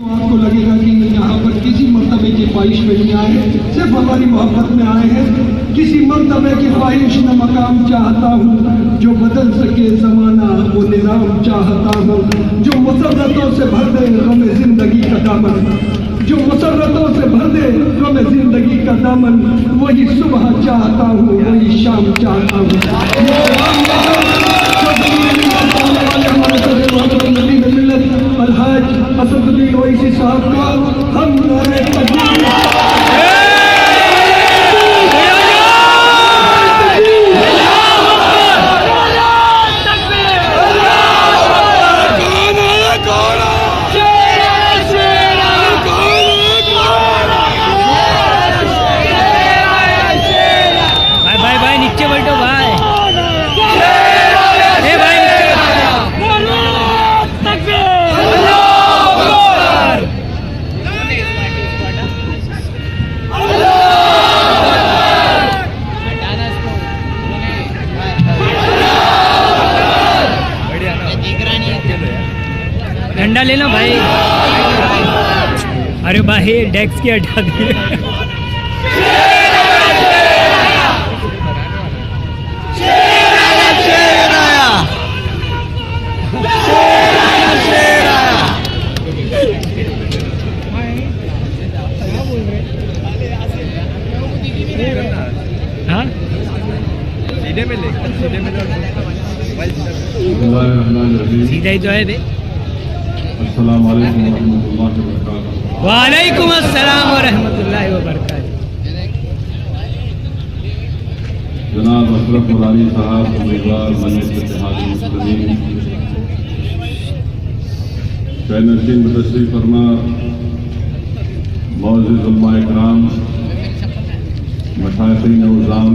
आपको लगेगा कि यहाँ पर किसी मर्तबे की ख्वाहिश में नहीं आए, सिर्फ हमारी मोहब्बत में आए हैं। किसी मर्तबे की ख्वाहिश न मकाम चाहता हूँ, जो बदल सके जमाना वो निज़ाम चाहता हूँ। जो मुसर्रतों से भर दे गम जिंदगी का दामन, जो मुसर्रतों से भर दे गम जिंदगी का दामन, वही सुबह चाहता हूँ, वही शाम चाहता हूँ। अलहाज असदुद्दीन ओवैसी साहब का हम नारे तकबीर भाई नीचे बैठो भाई। झंडा ले लो भाई। अरे भाई डेस्क की हटा दिए। हाँ सीधा ही तो है बे। अस्सलाम वालेकुम रहमतुल्लाहि व बरकातहू। वालेकुम अस्सलाम व रहमतुल्लाहि व बरकातहू। जनाब अशरफ मुरारी साहब उम्मीदवार मजलिस इत्तेहादुल मुस्लिमीन शहनशीन तशरीफ फरमा, मौजूद उलमा इकराम, मशाइखीन उज़ाम,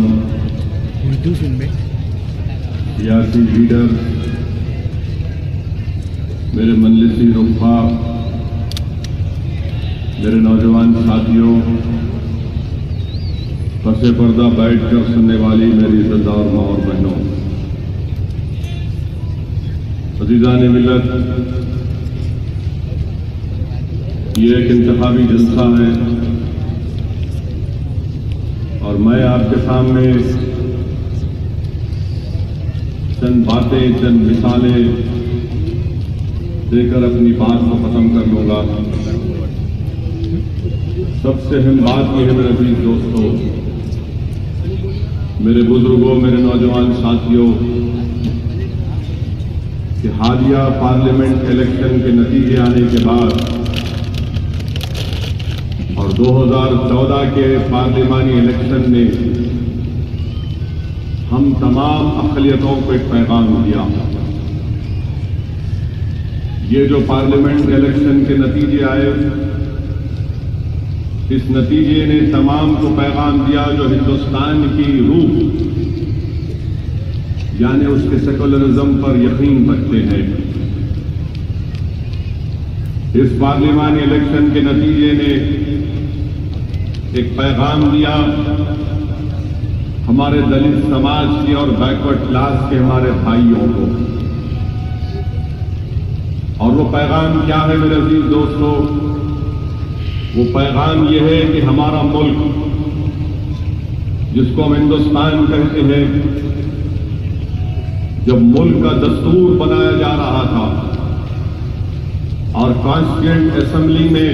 सियासी लीडर, मेरे मजलिसी रुफ़ा, मेरे नौजवान साथियों, पसे पर्दा बैठकर सुनने वाली मेरी इज़्ज़तदार माँ और बहनों, अज़ीज़ान मिल्लत, ये एक इंतखाबी जलसा है और मैं आपके सामने चंद बातें, चंद मिसालें देकर अपनी बात को खत्म कर लूंगा। सबसे अहम बात यह है मेरे अजीज दोस्तों, मेरे बुजुर्गों, मेरे नौजवान साथियों, कि हालिया पार्लियामेंट इलेक्शन के नतीजे आने के बाद और 2014 के पार्लिमानी इलेक्शन ने हम तमाम अक़लियतों को एक पैगाम दिया। ये जो पार्लियामेंट इलेक्शन के नतीजे आए, इस नतीजे ने तमाम को पैगाम दिया जो हिंदुस्तान की रूह यानी उसके सेकुलरिज्म पर यकीन रखते हैं। इस पार्लिमानी इलेक्शन के नतीजे ने एक पैगाम दिया हमारे दलित समाज के और बैकवर्ड क्लास के हमारे भाइयों को। और वो पैगाम क्या है मेरे अजीज दोस्तों? वो पैगाम ये है कि हमारा मुल्क, जिसको हम हिंदुस्तान कहते हैं, जब मुल्क का दस्तूर बनाया जा रहा था और कॉन्स्टिट्यूएंट असेंबली में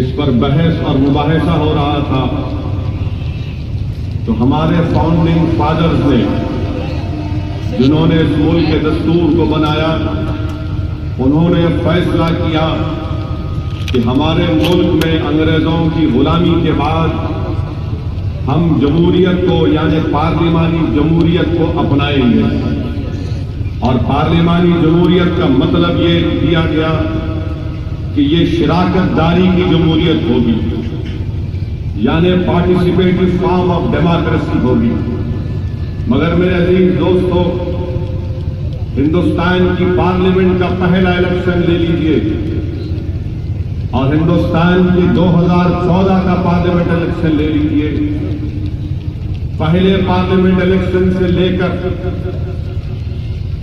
इस पर बहस और मुबाहिसा हो रहा था, तो हमारे फाउंडिंग फादर्स ने, जिन्होंने इस मुल्क के दस्तूर को बनाया, उन्होंने फैसला किया कि हमारे मुल्क में अंग्रेजों की गुलामी के बाद हम जमहूरियत को यानी पार्लिमानी जमहूरियत को अपनाएंगे। और पार्लिमानी जमहूरियत का मतलब ये दिया गया कि ये शिराकतदारी की जमहूरियत होगी, यानी पार्टिसिपेटिव फॉर्म ऑफ डेमोक्रेसी होगी। मगर मेरे अजीज दोस्तों, हिंदुस्तान की पार्लियामेंट का पहला इलेक्शन ले लीजिए और हिंदुस्तान के 2014 का पार्लियामेंट इलेक्शन ले लीजिए। पहले पार्लियामेंट इलेक्शन से लेकर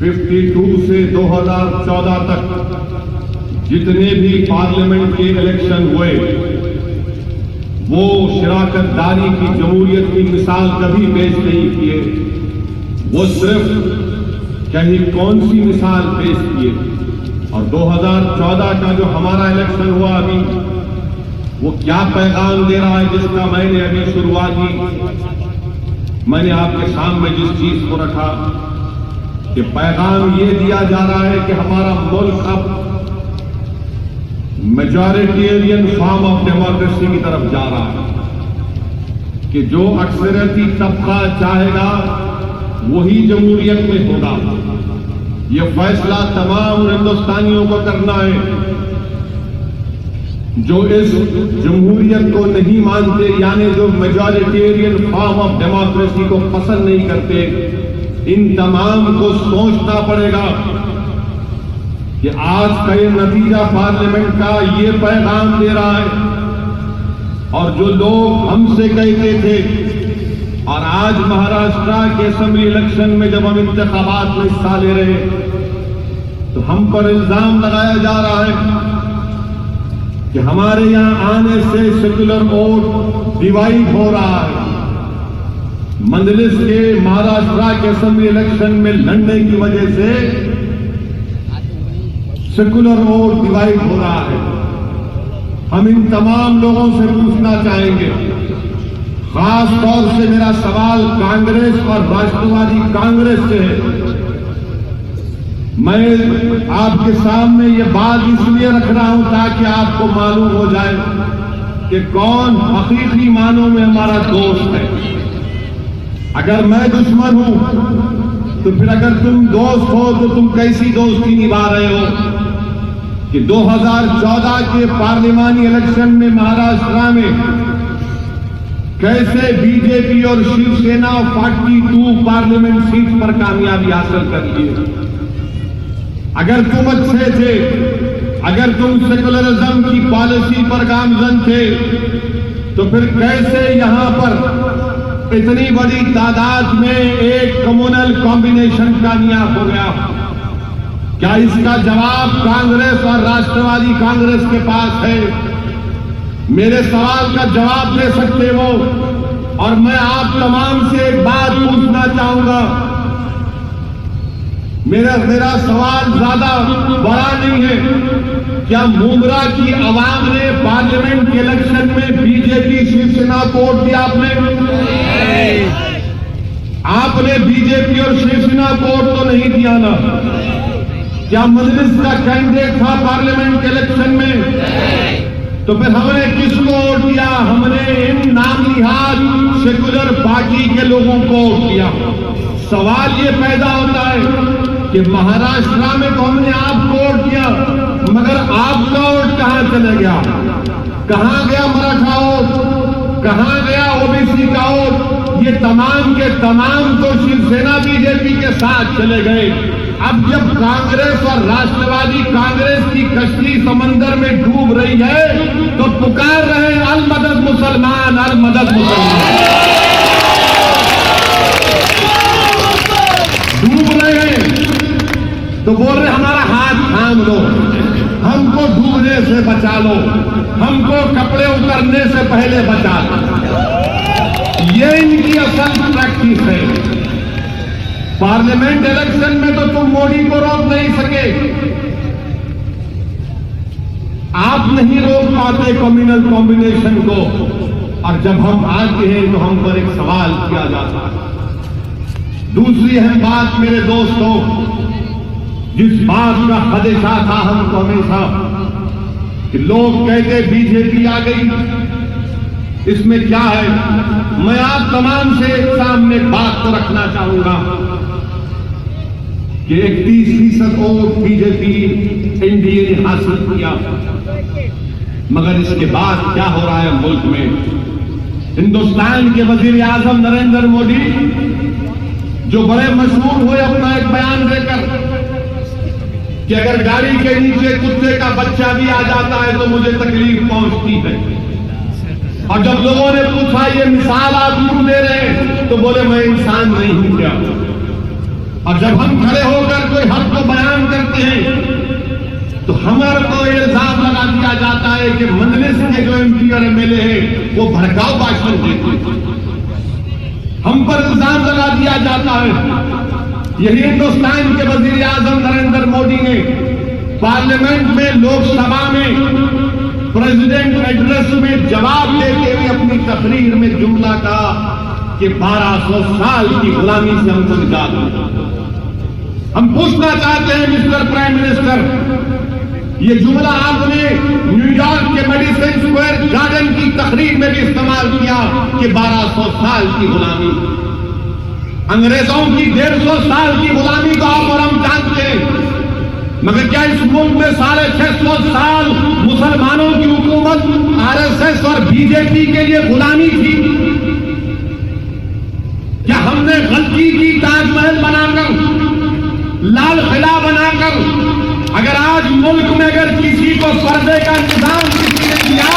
52 से 2014 तक जितने भी पार्लियामेंट के इलेक्शन हुए वो शिराकतदारी की जमहूरियत की मिसाल कभी पेश नहीं किए। वो सिर्फ कहीं कौन सी मिसाल पेश किए। और 2014 का जो हमारा इलेक्शन हुआ अभी, वो क्या पैगाम दे रहा है, जिसका मैंने अभी शुरुआत की, मैंने आपके सामने जिस चीज को रखा कि पैगाम ये दिया जा रहा है कि हमारा मुल्क अब मेजॉरिटेरियन फॉर्म ऑफ डेमोक्रेसी की तरफ जा रहा है कि जो अक्सरियती तबका चाहेगा वही जमहूरियत में होगा। ये फैसला तमाम हिंदुस्तानियों को करना है जो इस जमहूरियत को नहीं मानते, यानी जो मेजॉरिटेरियन फॉर्म ऑफ डेमोक्रेसी को पसंद नहीं करते। इन तमाम को सोचना पड़ेगा कि आज का ये नतीजा पार्लियामेंट का ये पैगाम दे रहा है। और जो लोग हमसे कहते थे, और आज महाराष्ट्र के असेंबली इलेक्शन में जब हम इंतखाबात में हिस्सा ले रहे तो हम पर इल्जाम लगाया जा रहा है कि हमारे यहां आने से सेक्युलर वोट डिवाइड हो रहा है। मंजलिस के महाराष्ट्र के असेंबली इलेक्शन में लड़ने की वजह से सेक्युलर वोट डिवाइड हो रहा है। हम इन तमाम लोगों से पूछना चाहेंगे, खास तौर से मेरा सवाल कांग्रेस और राष्ट्रवादी कांग्रेस से है। मैं आपके सामने ये बात इसलिए रख रहा हूं ताकि आपको मालूम हो जाए कि कौन हकीकी मानों में हमारा दोस्त है। अगर मैं दुश्मन हूं तो फिर अगर तुम दोस्त हो तो तुम कैसी दोस्ती निभा रहे हो कि 2014 के पार्लिमानी इलेक्शन में महाराष्ट्र में कैसे बीजेपी और शिवसेना 42 पार्लियामेंट सीट पर कामयाबी हासिल कर लिए। अगर तुम अच्छे थे, अगर तुम सेकुलरिज्म की पॉलिसी पर गामजन थे, तो फिर कैसे यहां पर इतनी बड़ी तादाद में एक कम्युनल कॉम्बिनेशन कामयाब हो गया? क्या इसका जवाब कांग्रेस और राष्ट्रवादी कांग्रेस के पास है? मेरे सवाल का जवाब दे सकते हो। और मैं आप तमाम से एक बात पूछना चाहूंगा। मेरा सवाल ज्यादा बड़ा नहीं है। क्या मुंब्रा की आवाम ने पार्लियामेंट के इलेक्शन में बीजेपी शिवसेना को वोट दिया? आपने बीजेपी और शिवसेना को वोट तो नहीं दिया ना? क्या मजलिस का कैंडिडेट था पार्लियामेंट के इलेक्शन में? तो फिर हमने किसको वोट दिया? हमने इन नामनिहाद सेकुलर पार्टी के लोगों को वोट दिया। सवाल ये पैदा होता है कि महाराष्ट्र में तो हमने आपको वोट दिया, मगर आपका वोट कहां चले गया? कहां गया मराठा वोट? कहां गया ओबीसी का वोट? ये तमाम के तमाम तो शिवसेना बीजेपी के साथ चले गए। अब जब कांग्रेस और राष्ट्रवादी कांग्रेस की कश्ती समंदर में डूब रही है तो पुकार रहे अल मदद मुसलमान, अल मदद मुसलमान। डूब रहे हैं तो बोल रहे हमारा हाथ थाम लो, हमको डूबने से बचा लो, हमको कपड़े उतरने से पहले बचा लो। ये इनकी असल प्रैक्टिस है। पार्लियामेंट इलेक्शन में तो तुम मोदी को रोक नहीं सके, आप नहीं रोक पाते कम्युनल कॉम्बिनेशन को। और जब हम आते हैं तो हम पर एक सवाल किया जाता है। दूसरी अहम बात मेरे दोस्तों, जिस बात का खदशा था हमको हमेशा कि लोग कहते बीजेपी आ गई, इसमें क्या है। मैं आप तमाम से सामने बात को रखना चाहूंगा कि 31% वोट बीजेपी एनडीए ने हासिल किया, मगर इसके बाद क्या हो रहा है मुल्क में। हिंदुस्तान के वजीर आजम नरेंद्र मोदी जो बड़े मशहूर हुए अपना एक बयान देकर कि अगर गाड़ी के नीचे कुत्ते का बच्चा भी आ जाता है तो मुझे तकलीफ पहुंचती है, और जब लोगों ने पूछा ये मिसाल आप क्यों दे रहे हैं तो बोले मैं इंसान नहीं हूं क्या। और जब हम खड़े होकर कोई हक को बयान करते हैं तो हमारे को इल्जाम लगा दिया जाता है कि मजलिस के जो एमपी और एमएलए हैं वो भड़काऊ भाषण देते हैं, हम पर इल्जाम लगा दिया जाता है। यही हिंदुस्तान के वजीर आजम नरेंद्र मोदी ने पार्लियामेंट में, लोकसभा में, प्रेसिडेंट एड्रेस में जवाब देते हुए अपनी तकरीर में जुमला कहा कि 1200 साल की गुलामी से हमको निजात मिली। हम पूछना चाहते हैं मिस्टर प्राइम मिनिस्टर, ये जुमला आपने न्यूयॉर्क के मेडिसन स्क्वायर गार्डन की तकरीर में भी इस्तेमाल किया कि 1200 साल की गुलामी। अंग्रेजों की 150 साल की गुलामी को आप और हम जानते हैं, मगर क्या इस मुल्क में 650 साल मुसलमानों की हुकूमत आरएसएस और बीजेपी के लिए गुलामी थी? क्या हमने गलती की ताजमहल बनाकर, लाल किला बनाकर? अगर आज मुल्क में अगर किसी को पर्दे का निजाम किसी ने किया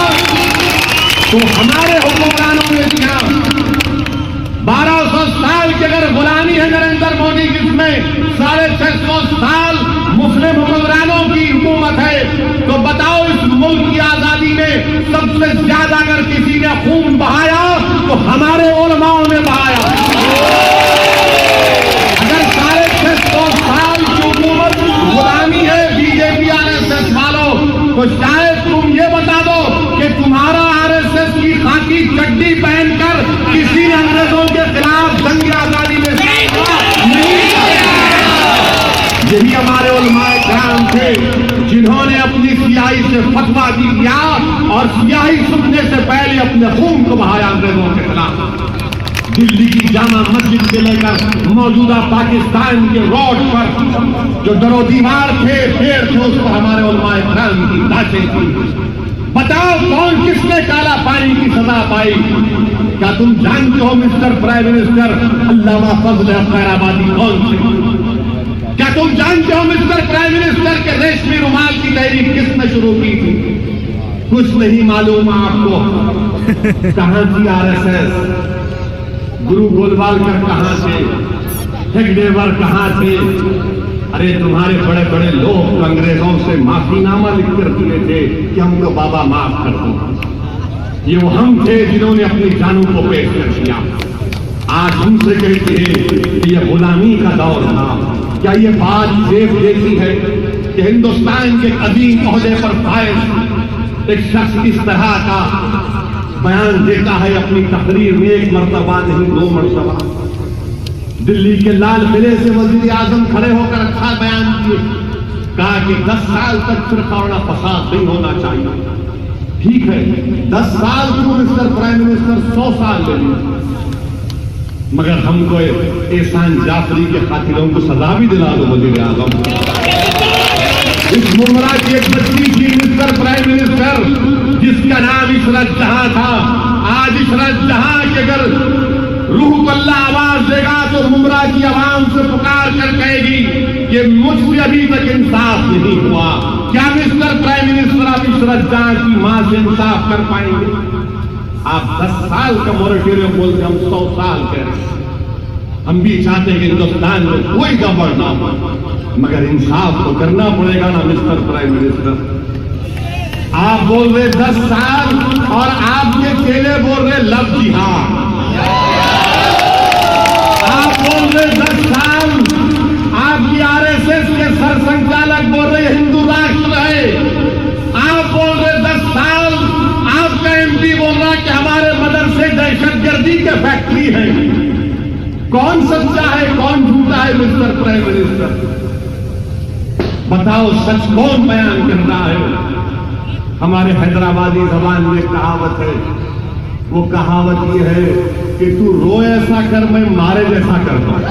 तो हमारे हुक्मरानों ने किया। 1200 साल की अगर गुलामी है नरेंद्र मोदी, जिसमें 650 साल मुस्लिम हुक्मरानों की हुकूमत है, तो बताओ इस मुल्क की आजादी में सबसे ज्यादा अगर किसी ने खून बहाया तो हमारे उलमाओं ने बहाया। अगर 650 साल की हुकूमत गुलामी है बीजेपी आरएसएस वालों, तो शायद तुम ये बता दो कि तुम्हारा आरएसएस की खाकी चड्डी पहनकर किसी ने अंग्रेजों के खिलाफ जंग आजादी में नहीं। यही हमारे उलमाए किराम थे जिन्होंने अपनी सियाही से फतवा दी दिया और सियाही सूखने से पहले अपने खून को बहाया अंग्रेजों के खिलाफ। दिल्ली की जामा मस्जिद से लेकर मौजूदा पाकिस्तान के रोड पर जो दरो दीवार थे, पेड़ थे, उस पर हमारे उलमाए किराम की लाशें थी। बताओ कौन किसने काला पानी की सजा पाई? क्या तुम जानते हो मिस्टर प्राइम मिनिस्टर अल्लामा फजल खैराबादी कौन थे? क्या तुम जानते हो मिस्टर प्राइम मिनिस्टर के रेशमी रुमाल की तहरीक किसने शुरू की थी? कुछ नहीं मालूम आपको। कहां थी आरएसएस? गुरु गोलवालकर कहां थे? हेगडेवर कहां थे? अरे तुम्हारे बड़े बड़े लोग अंग्रेजों से माफीनामा लिखकर दिए थे कि हमको बाबा माफ कर दो। ये वो हम थे जिन्होंने अपनी जानों को पेश कर दिया। आज हमसे कहते हैं कि यह गुलामी का दौर था। क्या ये बात देख देती है कि हिंदुस्तान के कदीम ओहदे पर फायज एक शख्स इस तरह का बयान देता है अपनी तकरीर में, एक मर्तबा नहीं 2 मर्तबा। दिल्ली के लाल किले से वजीर आजम खड़े होकर अच्छा बयान दिए, कहा कि 10 साल तक फिरका और फसाद नहीं होना चाहिए। ठीक है, 10 साल क्यों मिस्टर प्राइम मिनिस्टर, 100 साल ले लीजिए, मगर हमको एहसान जाफरी के कातिलों को सजा भी दिला दो वजीर आजम। इस मुमरा की एक बच्ची थी मिस्टर प्राइम मिनिस्टर, जिसका नाम इशरत जहां था। आज इशरत जहां के अगर रूह को अल्लाह आवाज देगा तो मुमरा की आवाम से पुकार कर कहेगी कि मुझसे अभी तक इंसाफ नहीं हुआ। क्या मिस्टर प्राइम मिनिस्टर आप इशरत जहां की मां से इंसाफ कर पाएंगे? आप 10 साल का मोरेटोरियम बोलते, हम 100 साल कह रहे हैं। हम भी चाहते हैं कि हिंदुस्तान में कोई गड़बड़ ना हो, मगर इंसाफ तो करना पड़ेगा ना मिस्टर प्राइम मिनिस्टर। आप बोल रहे 10 साल और आपके चेले बोल रहे लव जिहाद। आप बोल रहे 10 साल, आपकी आरएसएस के सरसंघचालक बोल रहे हिंदू राष्ट्र है। आप बोल रहे 10 साल, आपका एमपी बोल रहा कि हमारे मदरसे दहशतगर्दी के फैक्ट्री है। कौन सच्चा है कौन झूठा है मिस्टर प्राइम मिनिस्टर? बताओ सच कौन बयान कर रहा है? हमारे हैदराबादी जबान में कहावत है, वो कहावत ये है कि तू रो ऐसा कर, मैं मारे जैसा करता हूं।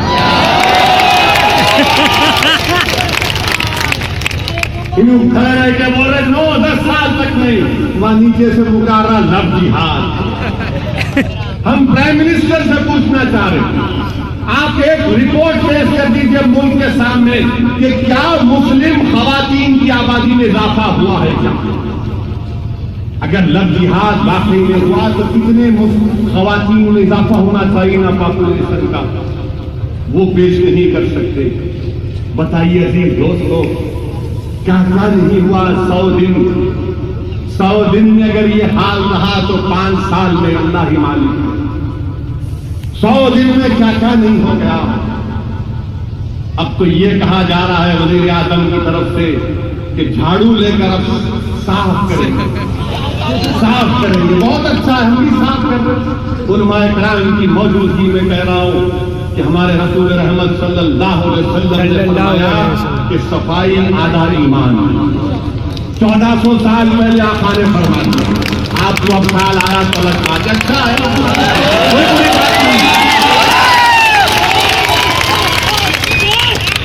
इन खड़े रह के बोल रहे 9-10 साल तक नहीं, वहां नीचे से पुकारा लव जिहाद। हम प्राइम मिनिस्टर से पूछना चाह रहे हैं, आप एक रिपोर्ट पेश कर दीजिए मुल्क के सामने कि क्या मुस्लिम खवातीन की आबादी में इजाफा हुआ है क्या? अगर लव जिहाद वाकई में हुआ तो कितने खवातीन में इजाफा होना चाहिए ना पॉपुलेशन का, वो पेश नहीं कर सकते। बताइए अजीज दोस्तों, क्या नहीं हुआ? 100 दिन में अगर ये हाल रहा तो 5 साल में अल्लाह ही मालिक है। 100 दिन में क्या क्या नहीं हो गया। अब तो ये कहा जा रहा है वजीर आजम की तरफ से कि झाड़ू लेकर अब साफ करेंगे। बहुत अच्छा है, हम भी साफ कर रहे। उलमाए किराम की मौजूदगी में कह रहा हूं कि हमारे रसूल रहमत सल्लल्लाहु अलैहि वसल्लम ने फरमाया कि सफाई आधा ईमान है। 1400 साल पहले आका ने फरमा दिया। आपको अब ख्याल आया तो अलग बात, अच्छा है, कोई बुरी बात नहीं।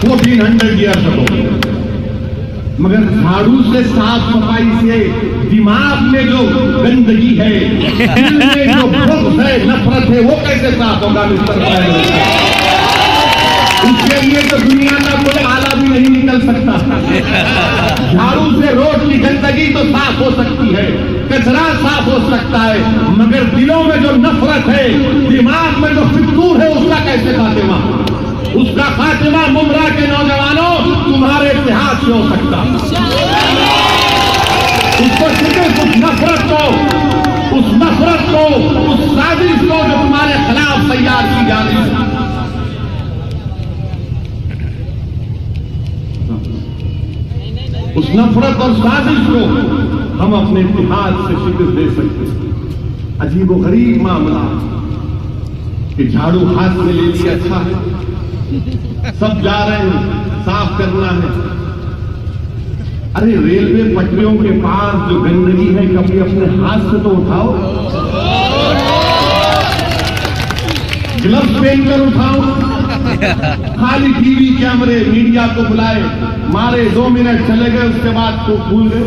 1400 ईयर्स अगो, मगर झाड़ू से साफ सफाई से दिमाग में जो गंदगी है, दिल में जो बुग़्ज़ है, नफरत है, वो कैसे साफ होगा मिस्टर? उसके लिए तो दुनिया का कोई आला भी नहीं निकल सकता। झाड़ू से रोड की गंदगी तो साफ हो सकती है, कचरा साफ हो सकता है, मगर दिलों में जो नफरत है, दिमाग में जो फितूर है, उसका कैसे खातिमा? उसका खातिमा मुमरा के नौजवानों तुम्हारे इतिहास से हो सकता। उसको सिर्फ उस नफरत को, उस साजिश को जो तुम्हारे खिलाफ तैयार की जा रही है, उस नफरत और साजिश को हम अपने इतिहास से शिकस्त दे सकते हैं। अजीब व गरीब मामला कि झाड़ू हाथ में ले लिया, अच्छा है, सब जा रहे हैं, साफ करना है। अरे रेलवे पटरियों के पास जो गंदगी है, कभी अपने हाथ से तो उठाओ, ग्लव्स पहनकर उठाओ। खाली टीवी कैमरे मीडिया को बुलाए, मारे 2 मिनट चले गए, उसके बाद को भूल गए।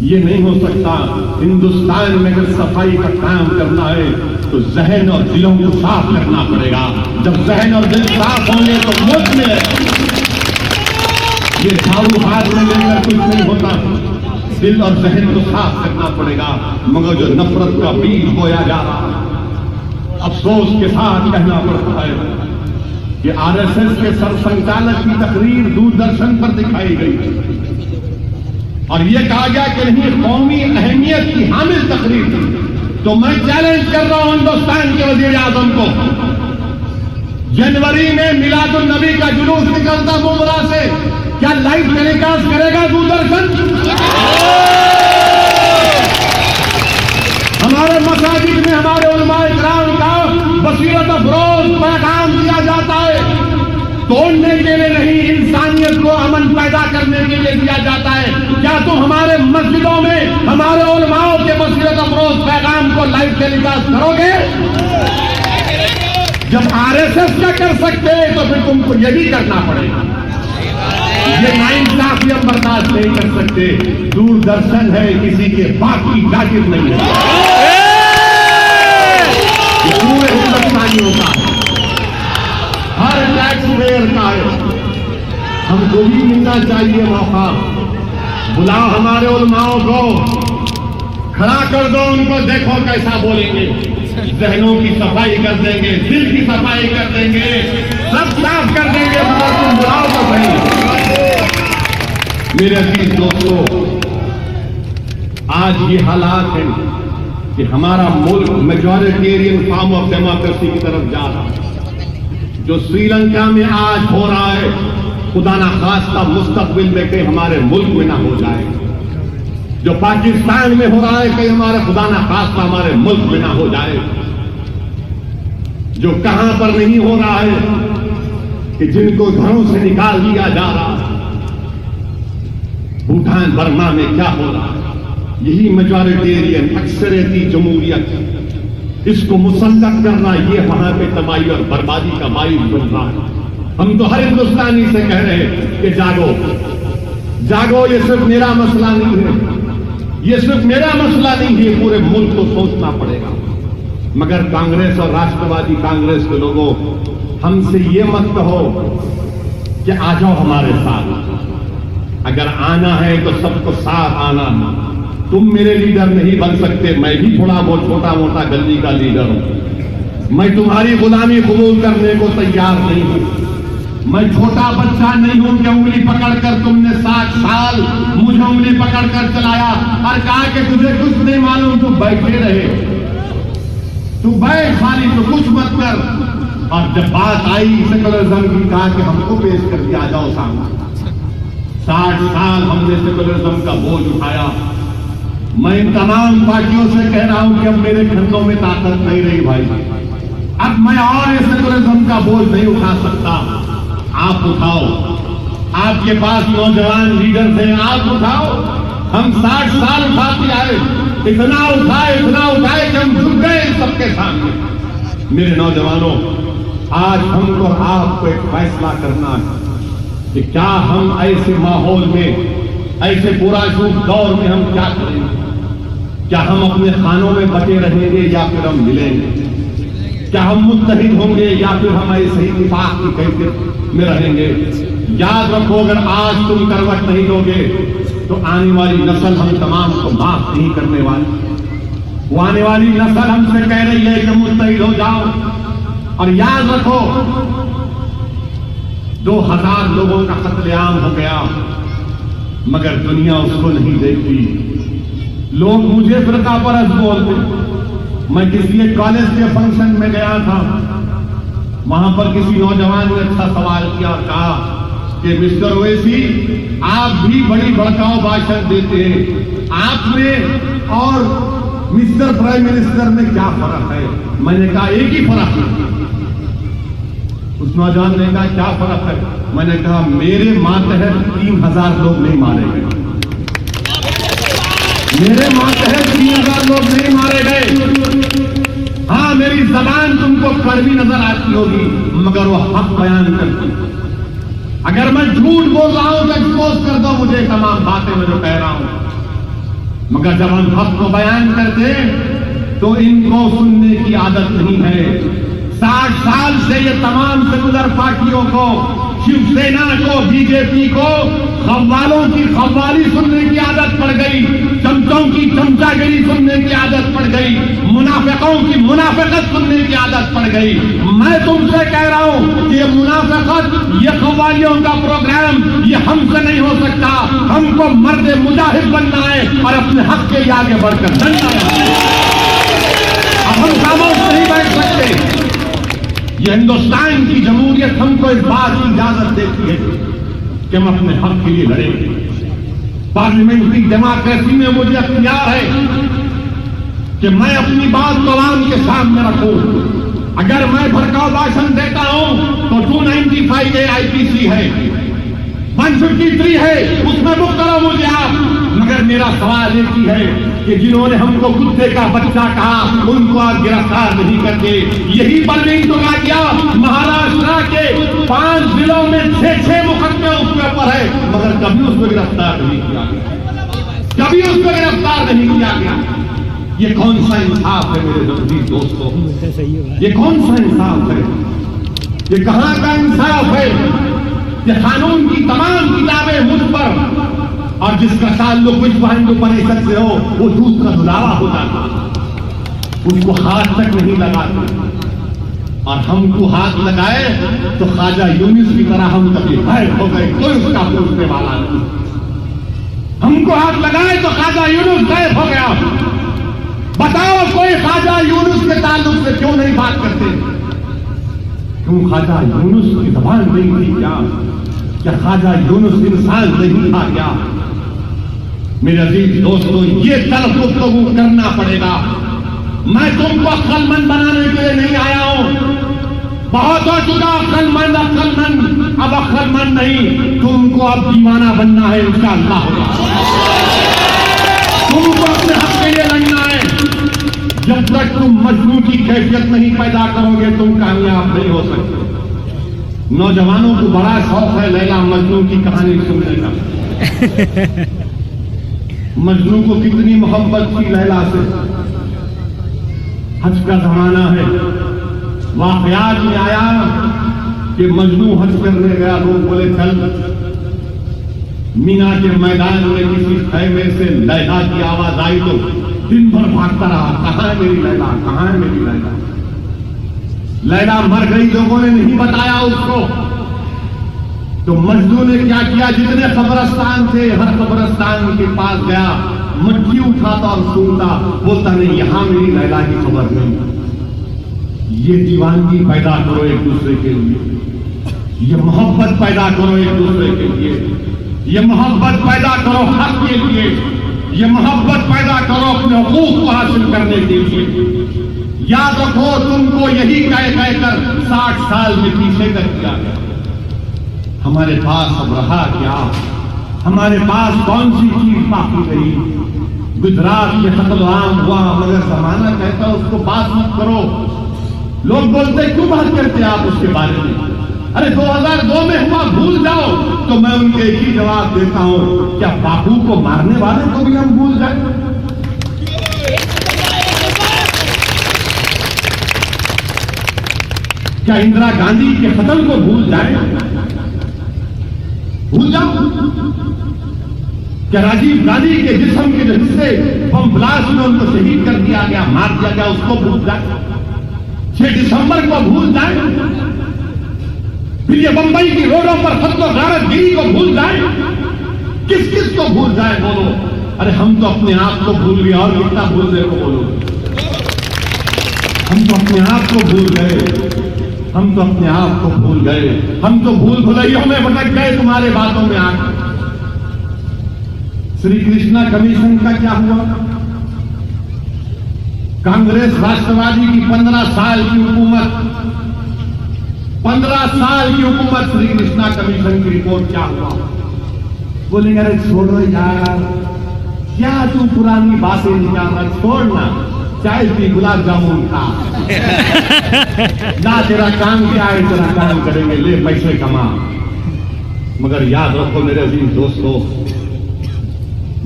ये नहीं हो सकता। हिंदुस्तान में अगर सफाई का काम करना है तो जहन और दिलों को साफ करना पड़ेगा। जब जहन और दिल साफ होंगे तो मुल्क में ये झाड़ू हाथ में लेकर कुछ नहीं होता। दिल और जहन को साफ करना पड़ेगा। मगर जो नफरत का बीज बोया जा रहा है, अफसोस के साथ कहना पड़ता है कि आरएसएस के सरसंचालक की तकरीर दूरदर्शन पर दिखाई गई और यह कहा गया कि नहीं, कौमी अहमियत की हामिल तकरीर थी। तो मैं चैलेंज कर रहा हूं हिंदुस्तान के वजीर आजम को, जनवरी में मिलादुन नबी का जुलूस निकलता मुमरा से, क्या लाइव टेलीकास्ट करेगा दूरदर्शन? हमारे मसाजिद में हमारे उलमाए किराम का बसीरत अफरोज पैगाम दिया जाता है, तोड़ने के लिए नहीं, इंसानियत को अमन पैदा करने के लिए दिया जाता है। क्या तुम हमारे मस्जिदों में हमारे उलमाओं के बसीरत अफरोज पैगाम को लाइव टेलीकास्ट करोगे? जब आरएसएस का कर सकते हैं तो फिर तुमको ये भी करना पड़ेगा। ये नाइंसाफी हम बर्दाश्त नहीं कर सकते। दूरदर्शन है, किसी के बाप की जागीर नहीं है, ये पूरे हिंदुस्तानियों का है, हर टैक्स पेयर का है। हमको भी मिलना चाहिए मौका। बुलाओ हमारे उलमाओं को, खड़ा कर दो उनको, देखो कैसा बोलेंगे। जहनों की सफाई कर देंगे, दिल की सफाई कर देंगे, सब साफ कर देंगे। तुम बुलाओ तो सही। मेरे अजीज दोस्तों, आज ये हालात हैं कि हमारा मुल्क मेजॉरिटेरियन फॉर्म ऑफ डेमोक्रेसी की तरफ जा रहा है। जो श्रीलंका में आज हो रहा है, खुदा ना खास्ता मुस्तकबिल में कहीं हमारे मुल्क में ना हो जाए। जो पाकिस्तान में हो रहा है, कहीं हमारे खुदा ना खास्ता हमारे मुल्क में ना हो जाए। जो कहां पर नहीं हो रहा है कि जिनको घरों से निकाल दिया जा रहा है, भूटान बर्मा में क्या हो रहा है, यही मेजॉरिटेरियन अक्सरियती जमहूरियत, इसको मुसल्लत करना, ये वहां पे तबाही और बर्बादी का बाइस बन रहा है। हम तो हर हिंदुस्तानी से कह रहे हैं कि जागो जागो, ये सिर्फ मेरा मसला नहीं है, ये सिर्फ मेरा मसला नहीं है, पूरे मुल्क को सोचना पड़ेगा। मगर कांग्रेस और राष्ट्रवादी कांग्रेस के लोगों, हमसे ये मत कहो कि आ जाओ हमारे साथ। अगर आना है तो सबको साथ आना है। तुम मेरे लीडर नहीं बन सकते, मैं भी थोड़ा बहुत छोटा मोटा गली का लीडर हूं। मैं तुम्हारी गुलामी कबूल करने को तैयार नहीं हूं। मैं छोटा बच्चा नहीं हूं कि उंगली पकड़कर तुमने 60 साल मुझे उंगली पकड़कर चलाया और कहा कि तुझे कुछ नहीं मालूम, तू बैठे रहे, तू बैठ खाली, तो कुछ मत कर। और जब बात आई सेकुलरिज्म की, कहा कि हमको पेश कर दिया, आ जाओ सामने। 60 साल हमने सेकुलरिज्म का बोझ उठाया। मैं इन तमाम पार्टियों से कह रहा हूं कि अब मेरे खंडों में ताकत नहीं रही भाई, अब मैं और ये सेकुलरिज्म का बोझ नहीं उठा सकता। आप उठाओ, आपके पास नौजवान लीडर थे, आप उठाओ। हम 60 साल उठाते आए, इतना उठाए कि हम झुक गए सबके सामने। मेरे नौजवानों, आज हमको आपको एक फैसला करना है कि क्या हम ऐसे माहौल में, ऐसे पुराशुभ दौर में हम क्या करेंगे। क्या हम अपने खानों में बटे रहेंगे या फिर हम मिलेंगे? क्या हम मुत्तहिद होंगे या फिर हम ऐसे ही निफाक की कैफियत में रहेंगे? याद रखो, अगर आज तुम करवट नहीं दोगे तो आने वाली नस्ल हम तमाम को माफ नहीं करने वाली। वो आने वाली नस्ल हमसे कह रही है कि मुत्तहिद हो जाओ। और याद रखो, 2000 लोगों का कत्लेआम हो गया, मगर दुनिया उसको नहीं देखती। लोग मुझे फिरका परस्त बोलते। मैं किसी एक कॉलेज के फंक्शन में गया था, वहां पर किसी नौजवान ने अच्छा सवाल किया और कहा कि मिस्टर ओवैसी, आप भी बड़ी भड़काऊ भाषण देते हैं, आप में और मिस्टर प्राइम मिनिस्टर में क्या फर्क है? मैंने कहा एक ही फर्क है। उस नौजवान ने कहा क्या फर्क है? मैंने कहा मेरे मातहत 3000 लोग नहीं मारे गए, मेरे मातहत 3000 लोग नहीं मारे गए। हाँ, मेरी जबान तुमको कड़वी नजर आती होगी, मगर वो हक बयान करती। अगर मैं झूठ बोल रहा हूं तो एक्सपोज कर दो मुझे, तमाम बातें मैं जो कह रहा हूं। मगर जब हम हक को बयान करते तो इनको सुनने की आदत नहीं है। 60 साल से ये तमाम सेकुलर पार्टियों को, शिवसेना को, बीजेपी को खव्वालों की खव्वाली सुनने की आदत पड़ गई, चमचों की चमचागिरी सुनने की आदत पड़ गई, मुनाफिकों की मुनाफिकत सुनने की आदत पड़ गई। मैं तुमसे कह रहा हूं कि ये मुनाफिकत, ये खव्वालियों का प्रोग्राम, ये हमसे नहीं हो सकता। हमको मर्द मुजाहिद बनना है और अपने हक के लिए आगे बढ़कर लड़ना है। अब हम खामोश नहीं बैठ सकते। ये हिंदुस्तान की जमहूरियत हमको इस बात की इजाजत देती है कि हम अपने हक के लिए लड़ेंगे। पार्लियामेंट्री डेमोक्रेसी में मुझे अख्तियार है कि मैं अपनी बात कलाम के सामने रखूं। अगर मैं भड़काऊ भाषण देता हूं तो 295 आईपीसी है, 153 है, उसमें बुक करो मुझे आप। मगर मेरा सवाल एक ही है कि जिन्होंने हमको कुत्ते का बच्चा कहा, उनको आप गिरफ्तार नहीं करते। यही परवीन तोगाड़िया महाराष्ट्र के 5 जिलों में 6 मुकदमे उसके ऊपर है, मगर कभी उसको गिरफ्तार नहीं किया गया, कभी उसको गिरफ्तार नहीं किया गया। ये कौन सा इंसाफ है मेरे अजीज दोस्तों? ये कौन सा इंसाफ है? ये कहां का इंसाफ है? ये कानून की तमाम किताबें मुझ पर, और जिसका ताल्लुक विश्व हिंदू परिषद से हो, वो दूध का दुलावा होता था, उनको हाथ तक नहीं लगाते। और हमको हाथ लगाए तो ख्वाजा यूनुस की तरह हम कभी गायब हो गए, कोई उसका पूछने वाला नहीं। हमको हाथ लगाए तो ख्वाजा यूनुस गायब हो गया। बताओ, कोई ख्वाजा यूनुस के ताल्लुक से क्यों नहीं बात करते? क्यों ख्वाजा यूनुस की जबान नहीं थी क्या? क्या ख्वाजा यूनुस इंसान नहीं था क्या? मेरे अजीज दोस्तों, ये तलब गुफ्तगू करना पड़ेगा। मैं तुमको अक्लमंद बनाने के लिए नहीं आया हूं। बहुत हो चुका अक्लमंद अक्लमंद, अब अक्लमंद नहीं, तुमको अब दीवाना बनना है इंशाअल्लाह। तुमको अपने हक के लिए लड़ना है। जब तक तुम मजनू की कैफियत नहीं पैदा करोगे तुम कामयाब नहीं हो सकते। नौजवानों को बड़ा शौक है लैला मजनू की कहानी सुनने का। मजनू को कितनी मोहब्बत थी लैला से। हज का जमाना है, वाकयात में आया कि मजनू हज करने गया, लोग बोले चल। मीना के मैदान में किसी खैमे से लैला की आवाज आई तो दिन भर भागता रहा, कहां है मेरी लैला, कहां है मेरी लैला। लैला मर गई, लोगों ने नहीं बताया उसको। तो मजनू ने क्या किया, जितने कब्रिस्तान थे हर कब्रिस्तान के पास गया, मट्टी उठाता और सूंघता, बोलता नहीं यहां मेरी लैला की खबर नहीं। ये दीवानगी पैदा करो एक दूसरे के लिए, ये मोहब्बत पैदा करो एक दूसरे के लिए, ये मोहब्बत पैदा करो हक के लिए, ये मोहब्बत पैदा करो अपने हकूक को हासिल करने के लिए। याद रखो तुमको यही कह कहकर 60 साल में पीछे कर दिया गया। हमारे पास अब रहा क्या, हमारे पास कौन सी चीज बाकी रही। गुजरात में कत्ल आम हुआ मगर जमाना कहता उसको बात मत करो। लोग बोलते क्यों बात करते आप उसके बारे में, अरे 2002 में हुआ भूल जाओ। तो मैं उनके एक ही जवाब देता हूं, क्या बापू को मारने वाले को भी हम भूल जाए? क्या इंदिरा गांधी के कत्ल को भूल जाए? भूल जाओ। क्या राजीव गांधी के जिस्म के जो हिस्से बम ब्लास्ट में उनको शहीद कर दिया गया, मार दिया गया, उसको भूल जाए? 6 दिसंबर को भूल जाए? फिर ये बंबई की रोडों पर सबको गारतगिरी को भूल जाए? किस किस को भूल जाए बोलो? अरे हम तो अपने आप को भूल गए, और कितना भूलने को बोलो? हम तो अपने आप को भूल गए, हम तो अपने आप को भूल गए, हम तो भूल भुलैयों में भटक गए तुम्हारे बातों में आकर। श्री कृष्णा कमीशन का क्या हुआ? कांग्रेस राष्ट्रवादी की 15 साल की हुकूमत, 15 साल की हुकूमत, श्री कृष्णा कमीशन की रिपोर्ट क्या हुआ? बोलेंगे अरे छोड़ो यार, क्या तू पुरानी बातें निकाल रहा, छोड़ना, चाय पी, गुलाब जामुन खा, ना तेरा काम क्या है, तेरा काम करेंगे, ले पैसे कमा। मगर याद रखो मेरे अजीज दोस्तों,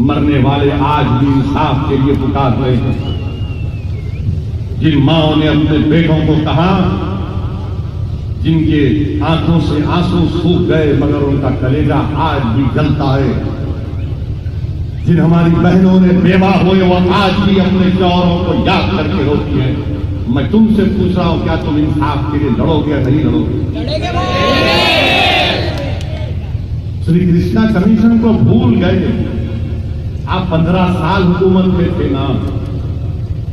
मरने वाले आज भी इंसाफ के लिए पुकार रहे हैं। जिन माओं ने अपने बेटों को कहा, जिनके आंखों से आंसू सूख गए मगर उनका कलेजा आज भी जलता है, जिन हमारी बहनों ने बेवा हुए वो आज भी अपने शौहरों को याद करके रोती है, मैं तुमसे पूछ रहा हूं क्या तुम इंसाफ के लिए लड़ोगे या नहीं लड़ोगे? श्री कृष्णा कमीशन को भूल गए। आप 15 साल हुकूमत में थे ना।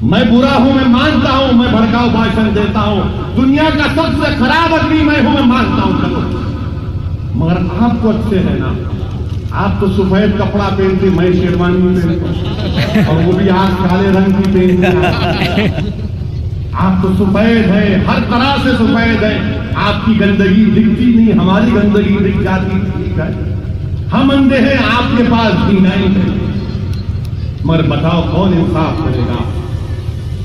मैं बुरा हूं, मैं मानता हूं, मैं भड़काऊ भाषण देता हूं, दुनिया का सबसे खराब आदमी मैं हूं, मैं मानता हूं, चलो। मगर आप तो अच्छे हैं ना, आप तो सफेद कपड़ा पहनते, मैं शेरवानी पहनता और वो भी आज काले रंग की पहनते। आप तो सफेद हैं, हर तरह से सफेद हैं, आपकी गंदगी दिखती नहीं, हमारी गंदगी दिख जाती। ठीक है, हम अंधे हैं, आपके पास भी नहीं है। मगर बताओ कौन इंसाफ करेगा?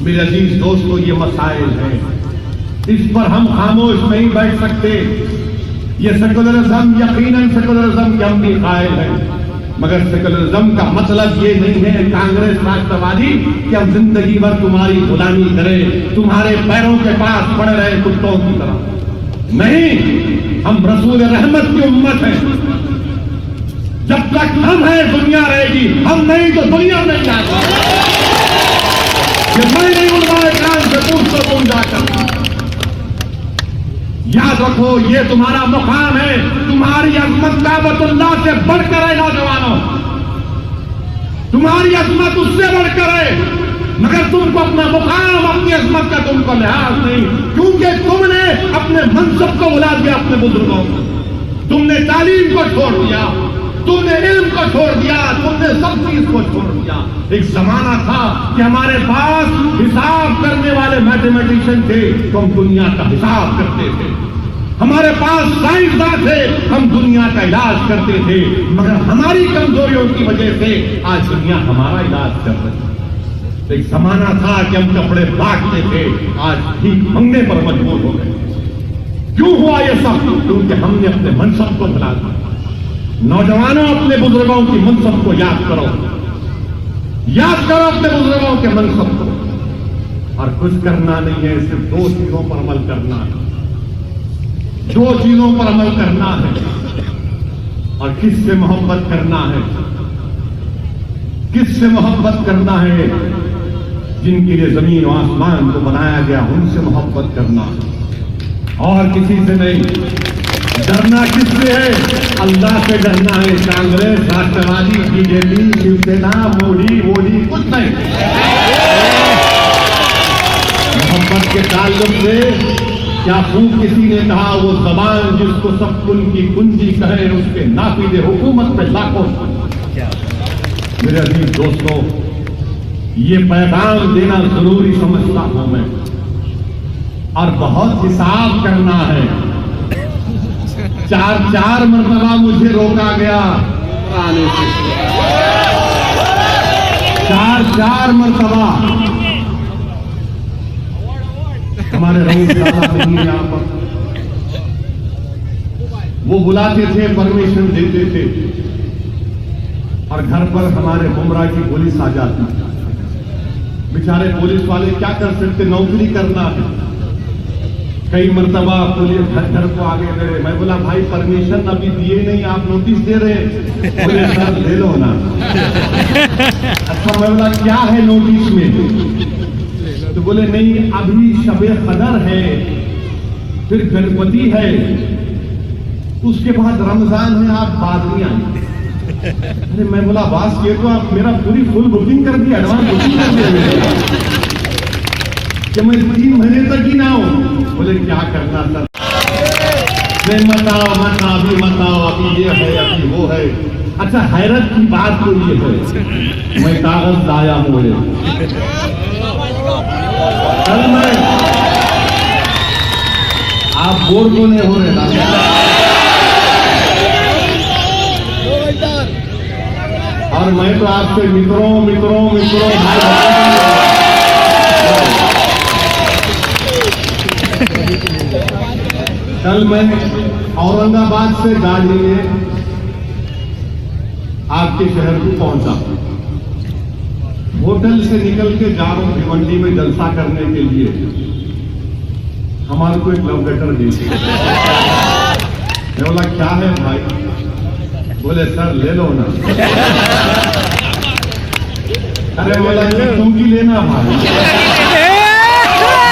मेरे अजीज दोस्तों, ये मसाइल हैं, इस पर हम खामोश नहीं बैठ सकते। ये सेकुलरिज्म, यकीनन सेकुलरिज्म के हम भी कायल हैं, मगर सेकुलरिज्म का मतलब ये नहीं है कांग्रेस राष्ट्रवादी कि हम जिंदगी भर तुम्हारी गुलामी करें, तुम्हारे पैरों के पास पड़े रहे कुत्तों की तरह। नहीं, हम रसूल रहमत की उम्मत हैं। जब तक हम हैं दुनिया रहेगी, हम नहीं तो दुनिया नहीं आती। मैं नहीं उलमाए कान से पूछ तो तुम जाकर याद रखो, ये तुम्हारा मुकाम है, तुम्हारी अजमत काबतुल्लाह से बढ़कर है नौजवानों, तुम्हारी अजमत उससे बढ़कर है। मगर तुमको अपना मुकाम, अपनी अजमत का तुमको लिहाज नहीं, क्योंकि तुमने अपने मनसब को भुला दिया, अपने बुजुर्गों को तुमने तालीम को छोड़ दिया, तूने इल्म को छोड़ दिया, तुमने सब चीज को छोड़ दिया। एक जमाना था कि हमारे पास हिसाब करने वाले मैथमेटिशियन थे, तो हम दुनिया का हिसाब करते थे। हमारे पास साइंसदान थे, हम दुनिया का इलाज करते थे। मगर हमारी कमजोरियों की वजह से आज दुनिया हमारा इलाज कर रही है। एक जमाना था कि हम कपड़े बांटते थे, आज ठीक मंगने पर मजबूर हो गए। क्यों हुआ ये सब? क्योंकि हमने अपने मनसब को भुला दिया। नौजवानों, अपने बुजुर्गों की मनसब को याद करो, याद करो अपने बुजुर्गों के मनसब को। और कुछ करना नहीं है, सिर्फ दो चीजों पर अमल करना है, दो चीजों पर अमल करना है। और किससे मोहब्बत करना है? किससे मोहब्बत करना है? जिनके लिए जमीन और आसमान को बनाया गया, उनसे मोहब्बत करना है, और किसी से नहीं। डरना किससे है? अल्लाह से डरना है। कांग्रेस, राष्ट्रवादी, बीजेपी, शिवसेना, मोदी वोडी कुछ नहीं। मोहब्बत के ताल्लुक से क्या खूब किसी ने कहा, वो जबान जिसको सब कुल की कुंजी कहे, उसके नाफिज़े हुकूमत पे लाखों। मेरे अजीज दोस्तों, ये पैगाम देना जरूरी समझता हूं मैं, और बहुत हिसाब करना है। 4 मरतबा मुझे रोका गया आने से, 4 मरतबा। हमारे रऊफ दादा नहीं है यहां पर, वो बुलाते थे, परमिशन देते थे, और घर पर हमारे गुमराह की पुलिस आ जाती। बेचारे पुलिस वाले क्या कर सकते, नौकरी करना है। कई मरतबा पुलिस घर को आगे मेरे, मैं बोला भाई परमिशन अभी दिए नहीं, आप नोटिस दे रहे हैं? बोले सर ले लो ना। अच्छा, मैं बोला क्या है नोटिस में? तो बोले नहीं, अभी शबे कदर है, फिर गणपति है, उसके बाद रमजान है, आप बाद में आए। अरे मैं बोला बास, ये तो आप मेरा पूरी फुल बुकिंग कर दी, एडवांस बुकिंग कर दिया कि मैं 3 महीने तक ही ना हूं। बोले क्या करना सर? नहीं मत आओ, अभी मत आओ, अभी ये है, अभी वो है। अच्छा, हैरत की बात तो ये है, मैं कागज लाया हूं। कल मैं, आप बोर तो नहीं हो रहे ना? और मैं तो आपसे मित्रों कल मैं औरंगाबाद से गाड़ी में आपके शहर को पहुंचा। होटल से निकल के जा रहा हूं भिवंडी में जलसा करने के लिए। हमारे को एक लव लेटर दी। मैं बोला क्या है भाई? बोले सर ले लो ना। अरे बोला तुम की लेना भाई,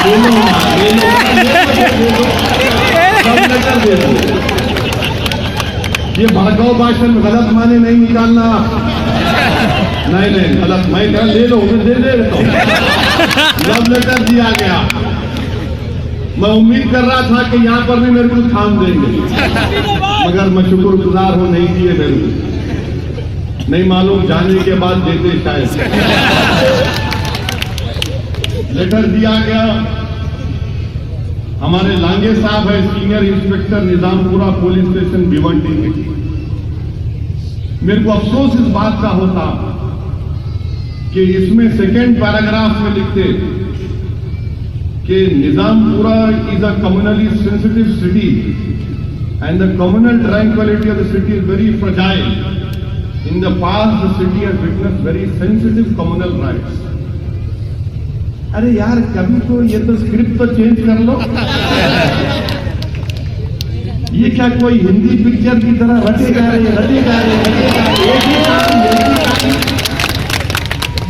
ले लो ना, ले लो, सब लेकर दे दो। ये भड़काऊ भाषण गलत माने नहीं निकालना। नहीं गलत, मैं क्या ले लो, मैं दे देता हूं। लव लेटर दिया गया। मैं उम्मीद कर रहा था कि यहां पर भी मेरे को थाम देंगे, मगर मैं शुक्रगुजार हूं, नहीं दिए मेरे को। नहीं मालूम जाने के बाद देते शायद। लेटर दिया गया। हमारे लांगे साहब है, senior inspector Nizampura police station Bhiwandi में। मेरे को अफसोस इस बात का होता कि इसमें सेकेंड पैराग्राफ में लिखते कि Nizampura is a communally sensitive city and the communal tranquility of the city is very fragile. In the past, the city has witnessed very sensitive communal rights. अरे यार, कभी तो ये तो स्क्रिप्ट तो चेंज कर लो। ये क्या कोई हिंदी पिक्चर की तरह रटे जा रहे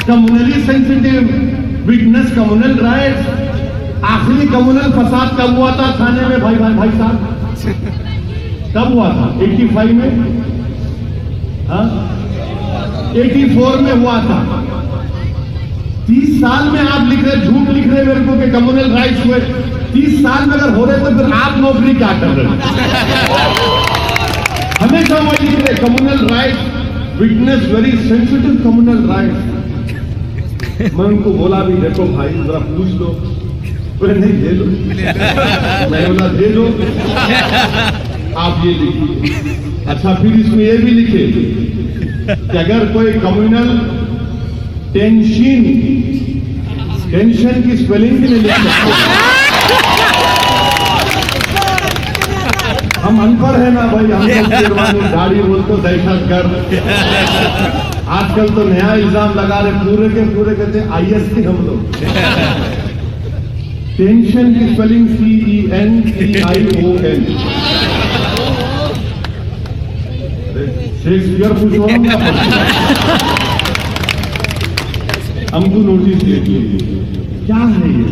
communally sensitive, witness communal riots. आखिरी कम्युनल फसाद कब हुआ था थाने में भाई साहब? कब हुआ था? 85 में? हाँ, 84 में हुआ था। 30 साल में आप लिख रहे, झूठ लिख रहे मेरे को कि कम्युनल राइट्स हुए। 30 साल में अगर हो रहे तो फिर आप नौकरी क्या कर रहे हैं? हमेशा वो लिख रहे communal riots, witness very sensitive communal riots. मैं उनको बोला भी देखो भाई जरा पूछ लो, बोले नहीं दे लो। मैं बोला दे दो, आप ये लिखिए। अच्छा फिर इसमें ये भी लिखे कि अगर कोई कम्युनल टेंशन की स्पेलिंग भी नहीं लिख सकते। हम अनपढ़ है ना भाई, हम गाड़ी बोलते दहशतगर्द। आजकल तो नया इल्जाम लगा रहे पूरे के पूरे कहते IS के हम लोग। टेंशन की स्पेलिंग CENTION। शेक्सपियर पूछो हमको नोटिस दीजिए क्या है ये।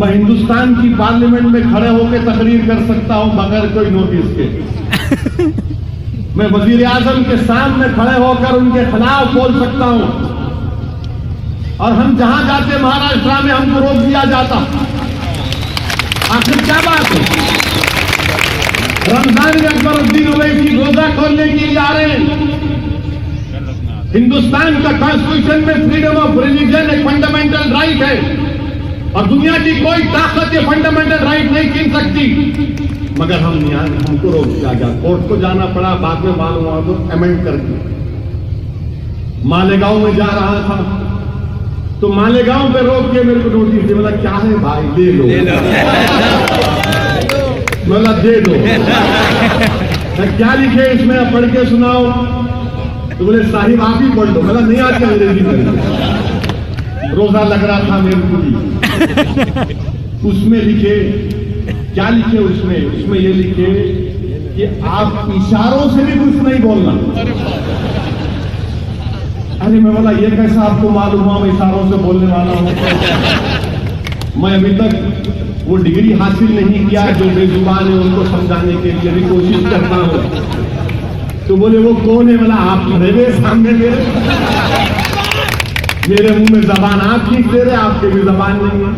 मैं हिंदुस्तान की पार्लियामेंट में खड़े होकर तकरीर कर सकता हूं बगैर कोई नोटिस के। मैं वजीर आजम के सामने खड़े होकर उनके खिलाफ बोल सकता हूं, और हम जहां जाते महाराष्ट्र में हमको रोक दिया जाता। आखिर क्या बात है? रमजान में अकबरुद्दीन ओवैसी रोजा खोलने के लिए आ रहे हैं। हिंदुस्तान का कॉन्स्टिट्यूशन में फ्रीडम ऑफ रिलीजन एक फंडामेंटल राइट है, और दुनिया की कोई ताकत ये फंडामेंटल राइट नहीं छीन सकती। मगर हमको रोक दिया गया, कोर्ट को जाना पड़ा, बाद में मालूम हुआ तो अमेंड करके। मालेगांव में जा रहा था तो मालेगांव पे रोक के मेरे को नोटिस दिया। बोला क्या है भाई, दे लो। बोला दे दो। क्या लिखे इसमें, पढ़ के सुनाओ। तो बोले साहिब आप ही पढ़ लो। बोला नहीं आती अंग्रेजी में, रोजा लग रहा था मेरे को भी। उसमें लिखे क्या लिखे, उसमें ये लिखे कि आप इशारों से भी कुछ नहीं बोलना। अरे मैं बोला ये कैसा आपको मालूम हुआ मैं इशारों से बोलने वाला हूं? मैं अभी तक वो डिग्री हासिल नहीं किया जो बेजुबान है उनको समझाने के लिए भी कोशिश करता हूं। तो बोले वो कौन है? बोला आप खड़े हुए सामने मेरे मुंह में जबान आप खींच दे रहे, आपके भी जबान नहीं है।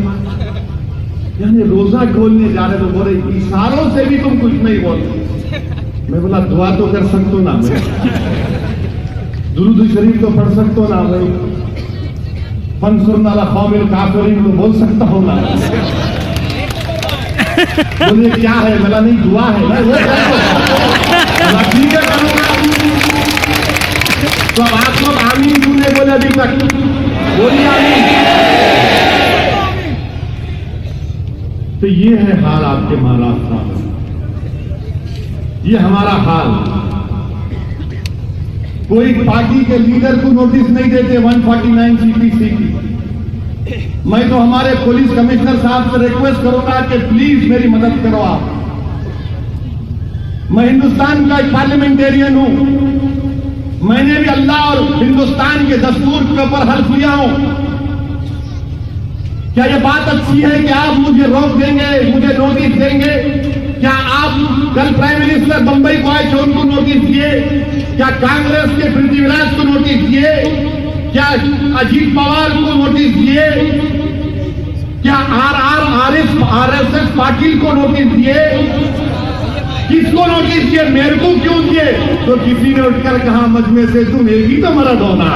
यानी रोजा खोलने जा रहे तो बोले इशारों से भी तुम कुछ नहीं बोलते। मैं बोला दुआ तो कर सकते हो ना भाई, दुरूद शरीफ तो पढ़ सकते हो ना भाई, फंसुरना अला कौमिल काफिरीन तो बोल सकता हूं ना। बोले क्या है? बोला नहीं दुआ है। ठीक है करूंगा। तो अब आप लोग आमीन सुनने बोले अभी तक, बोलिए आमीन। तो ये है हाल आपके महाराष्ट्र में, ये हमारा हाल। कोई पार्टी के लीडर को नोटिस नहीं देते 149 CPC की। मैं तो हमारे पुलिस कमिश्नर साहब से रिक्वेस्ट करूंगा कि प्लीज मेरी मदद करो आप। मैं हिंदुस्तान का एक पार्लियामेंटेरियन हूं, मैंने भी अल्लाह और हिंदुस्तान के दस्तूर के ऊपर हल्फ लिया हूं। क्या यह बात अच्छी है कि आप मुझे रोक देंगे, मुझे नोटिस देंगे? क्या आप कल प्राइम मिनिस्टर बंबई को आए थे उनको नोटिस दिए? क्या कांग्रेस के पृथ्वीराज को नोटिस दिए? क्या अजीत पवार को नोटिस दिए? क्या RSS पाटिल को नोटिस दिए? किसको नोटिस दिए? मेरे को क्यों दिए? तो किसी ने उठकर कहा मजमे से तुम एक ही तो मर्द होना।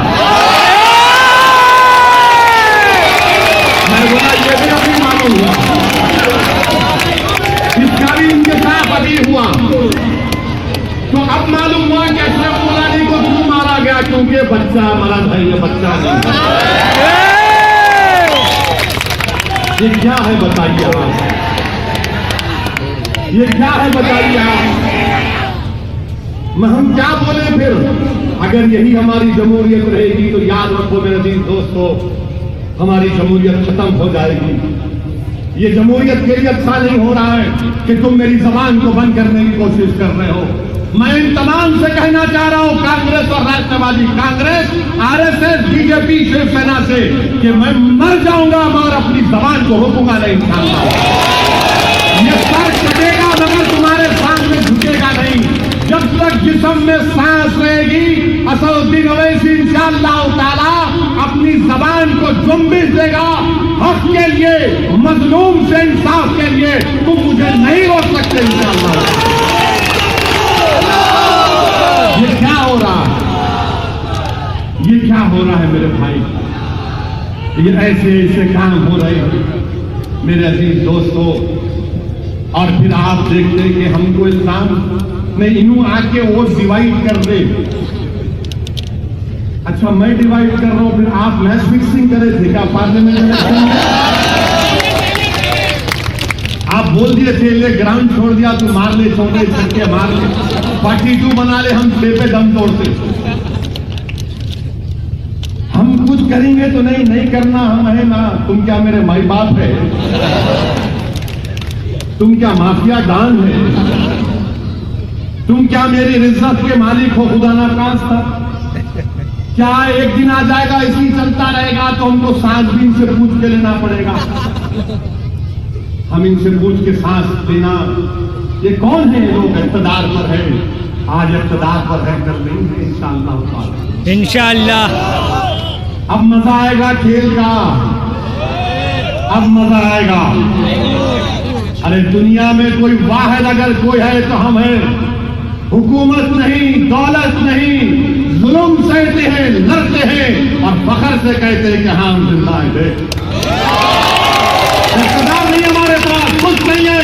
मैं बोला ये भी अभी मालूम हुआ, इसका भी इनके साथ अभी हुआ। तो अब मालूम हुआ कि अशरफ मुलानी को क्यों मारा गया, क्योंकि बच्चा मर्द है, ये बच्चा नहीं। ये क्या है बताइए आप, ये क्या है बताइए आप? हम क्या बोले फिर? अगर यही हमारी जमहूरियत रहेगी तो याद रखो मेरे अजीज दोस्तों, हमारी जमहूरियत खत्म हो जाएगी। ये जमहूरियत के लिए अच्छा नहीं हो रहा है कि तुम मेरी जबान को बंद करने की कोशिश कर रहे हो। मैं इन तमाम से कहना चाह रहा हूं, कांग्रेस और राष्ट्रवादी कांग्रेस, RSS, BJP, शिवसेना से, कि मैं मर जाऊंगा मगर अपनी जबान को रोकूंगा नहीं। इंशाअल्लाह ये सर कटेगा मगर तुम्हारे सामने झुकेगा नहीं। जब तक जिस्म में सांस रहेगी असदुद्दीन ओवैसी इंशाअल्लाह ताला अपनी जबान को जुम्बिश देगा। हक के लिए, मजलूम से इंसाफ के लिए तुम मुझे नहीं रोक सकते इंशाअल्लाह। ये क्या हो रहा है? ये क्या हो रहा है मेरे भाई? ये ऐसे ऐसे काम हो रहे हैं मेरे अजीज दोस्तों। और फिर आप देखते कि हमको इस्लाम ने इन्हों आके वो डिवाइड कर दे। अच्छा, मैं डिवाइड कर रहा हूं, फिर आप मैच फिक्सिंग करे थे क्या पार्लियामेंट इलेक्शन में? आप बोल दिए थे ले ग्राउंड छोड़ दिया तो मार ले, चौके छक्के मार ले, 42 बना ले, हम 6 पे दम तोड़ते। हम कुछ करेंगे तो नहीं करना, हम है ना। तुम क्या मेरे माई बाप है? तुम क्या माफिया डॉन है? तुम क्या मेरी रिज्जत के मालिक हो? खुदा ना खास्ता, क्या एक दिन आ जाएगा इसी चलता रहेगा तो हमको सांस भी इनसे पूछ के लेना पड़ेगा। हम इनसे पूछ के सांस लेना, ये कौन है? लोग इक़्तिदार पर है, आज इक़्तिदार पर है, कल नहीं है इंशाअल्लाह। इंशाअल्लाह अब मजा आएगा खेल का, अब मजा आएगा। अरे दुनिया में कोई वाहिद अगर कोई है तो हम हैं। हुकूमत नहीं, दौलत नहीं, जुल्म सहते हैं, लड़ते हैं और फखर से कहते हैं कि हाँ हम जिंदा हैं। इक़्तिदार नहीं हमारे पास, कुछ नहीं है।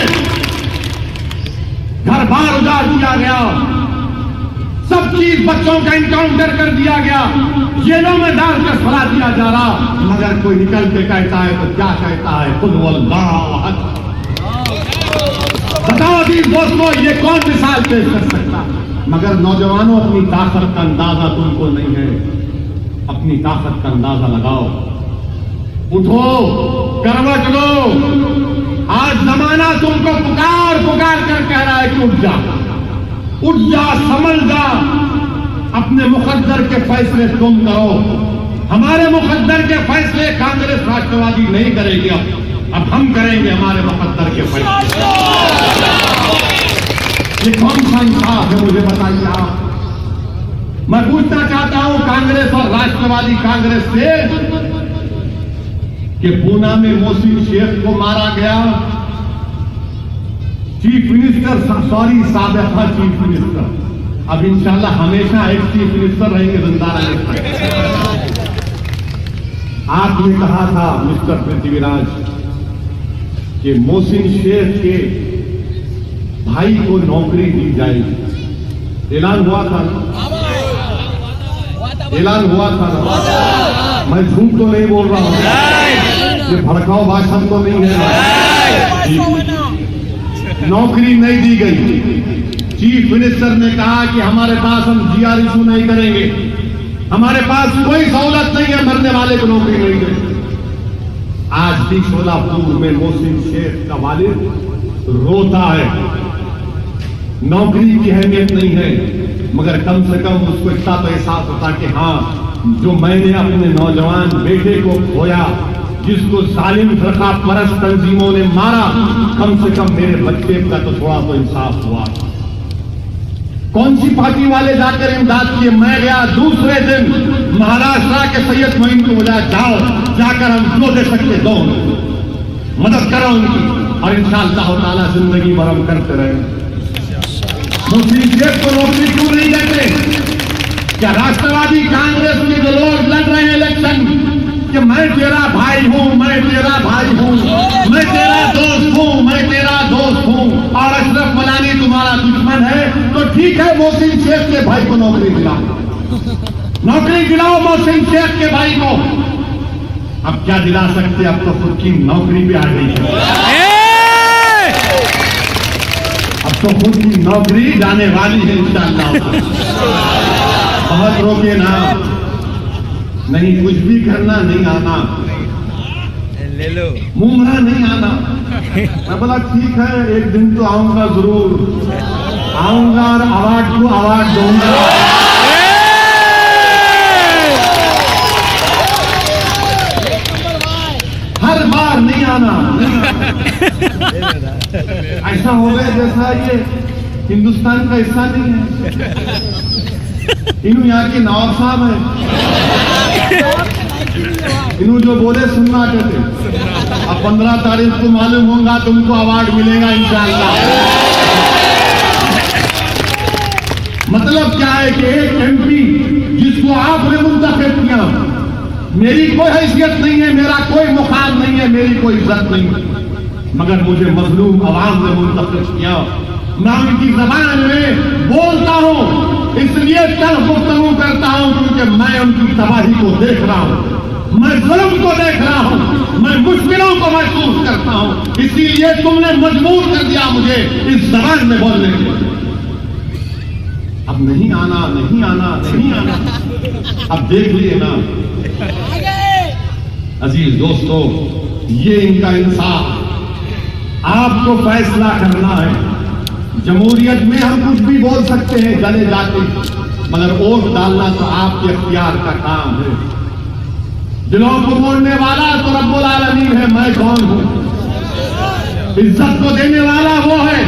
घर बार उजाड़ दिया गया, सब चीज बच्चों का इनकाउंटर कर दिया गया, जेलों में डालकर सड़ा दिया जा रहा। मगर कोई निकल के कहता है तो क्या कहता है? खुद वल्लाह अहद। बताओ अभी दोस्तों, ये कौन मिसाल पेश कर सकता? मगर नौजवानों, अपनी ताकत का अंदाजा तुमको नहीं है। अपनी ताकत का अंदाजा लगाओ, उठो, करवट लो। आज जमाना तुमको पुकार पुकार कर कह रहा है कि उठ जा, उठ जा, समझ जा। अपने मुकद्दर के फैसले तुम करो। हमारे मुकद्दर के फैसले कांग्रेस राष्ट्रवादी नहीं करेगी। अब हम करेंगे हमारे मुकद्दर के फैसले। ये कौन सा इंसाफ है, मुझे बताइए आप। मैं पूछना चाहता हूं कांग्रेस और राष्ट्रवादी कांग्रेस से कि पूना में मोहसिन शेख को मारा गया। चीफ मिनिस्टर, सॉरी साबिक़ा चीफ मिनिस्टर, अब इंशाल्लाह हमेशा एक चीफ मिनिस्टर रहेंगे जिंदा रहेंगे। आपने कहा था मिस्टर पृथ्वीराज कि मोहसिन शेख के भाई को नौकरी दी जाएगी। ऐलान हुआ था ना? ऐलान हुआ था ना? मैं झूठ तो नहीं बोल रहा हूं, ये भड़काऊ भाषण तो नहीं है। नौकरी नहीं दी गई। चीफ मिनिस्टर ने कहा कि हमारे पास हम जीआर इशू नहीं करेंगे, हमारे पास कोई सहूलत नहीं है, मरने वाले को नौकरी नहीं देंगे। आज भी शोलापुर में मोहसिन शेख का वालिद रोता है। नौकरी की अहमियत नहीं है, मगर कम से कम उसको इतना तो एहसास होता कि हाँ, जो मैंने अपने नौजवान बेटे को खोया, जिसको जालिम फरका परस्त तंजीमों ने मारा, कम से कम मेरे बच्चे का तो थोड़ा तो इंसाफ हुआ। कौन सी पार्टी वाले जाकर इमदाद किए? मैं गया दूसरे दिन महाराष्ट्र के सैयद मोइन को बोला, जाओ, जाकर हम जो दे सकते दो, मदद करो उनकी, और इंशाअल्लाह ताला जिंदगी भर हम करते रहे। मोहसिन शेख को नौकरी क्यों नहीं देते? क्या राष्ट्रवादी कांग्रेस के जो लोग लड़ रहे हैं इलेक्शन कि मैं तेरा भाई हूं, मैं तेरा भाई हूं, मैं तेरा दोस्त हूं, मैं तेरा दोस्त हूं, और अशरफ मलानी तुम्हारा दुश्मन है, तो ठीक है, मोहसिन शेख के भाई को नौकरी दिलाओ, नौकरी दिलाओ मोहसिन शेख के भाई को। अब क्या दिला सकते? अब तो खुद की नौकरी भी आ गई है। अब तो खुद की नौकरी जाने वाली है इंशाअल्लाह। बहुत रोके ना, नहीं कुछ भी करना नहीं आना, ले लो, मुंगरा नहीं आना। मैं बोला ठीक है, एक दिन तो आऊंगा, जरूर आऊंगा और अवार्ड को अवार्ड दूंगा। हर बार नहीं आना, ऐसा हो गया जैसा ये हिंदुस्तान का हिस्सा नहीं है। इन्हों यहाँ के नवाब साहब है, इन्हों जो बोले सुनना कहते। अब 15 तारीख को मालूम होगा, तुमको अवार्ड मिलेगा इंशाअल्लाह। मतलब क्या है कि एक एमपी जिसको आपने मुंतखब किया, मेरी कोई हैसियत नहीं है, मेरा कोई मुकाम नहीं है, मेरी कोई इज्जत नहीं है, मगर मुझे मजलूम आवाम ने मुंतखब किया, मैं उनकी जबान में बोलता हूं, इसलिए तल्ख गुफ्तगू करता हूं क्योंकि मैं उनकी तबाही को देख रहा हूं, मैं जुल्म को देख रहा हूं, मैं मुश्किलों को महसूस करता हूं, इसीलिए तुमने मजबूर कर दिया मुझे इस जबान में बोलने के लिए। अब नहीं आना, नहीं आना, नहीं आना, अब देख लिए ना। अजीज दोस्तों, ये इनका इंसाफ, आपको फैसला करना है। जमहूरियत में हम कुछ भी बोल सकते हैं जले जाते, मगर वोट डालना तो आपके अख्तियार का काम है। दिलों को मोड़ने वाला तो रब्बुल आलमीन है, मैं कौन हूं? इज्जत को देने वाला वो है।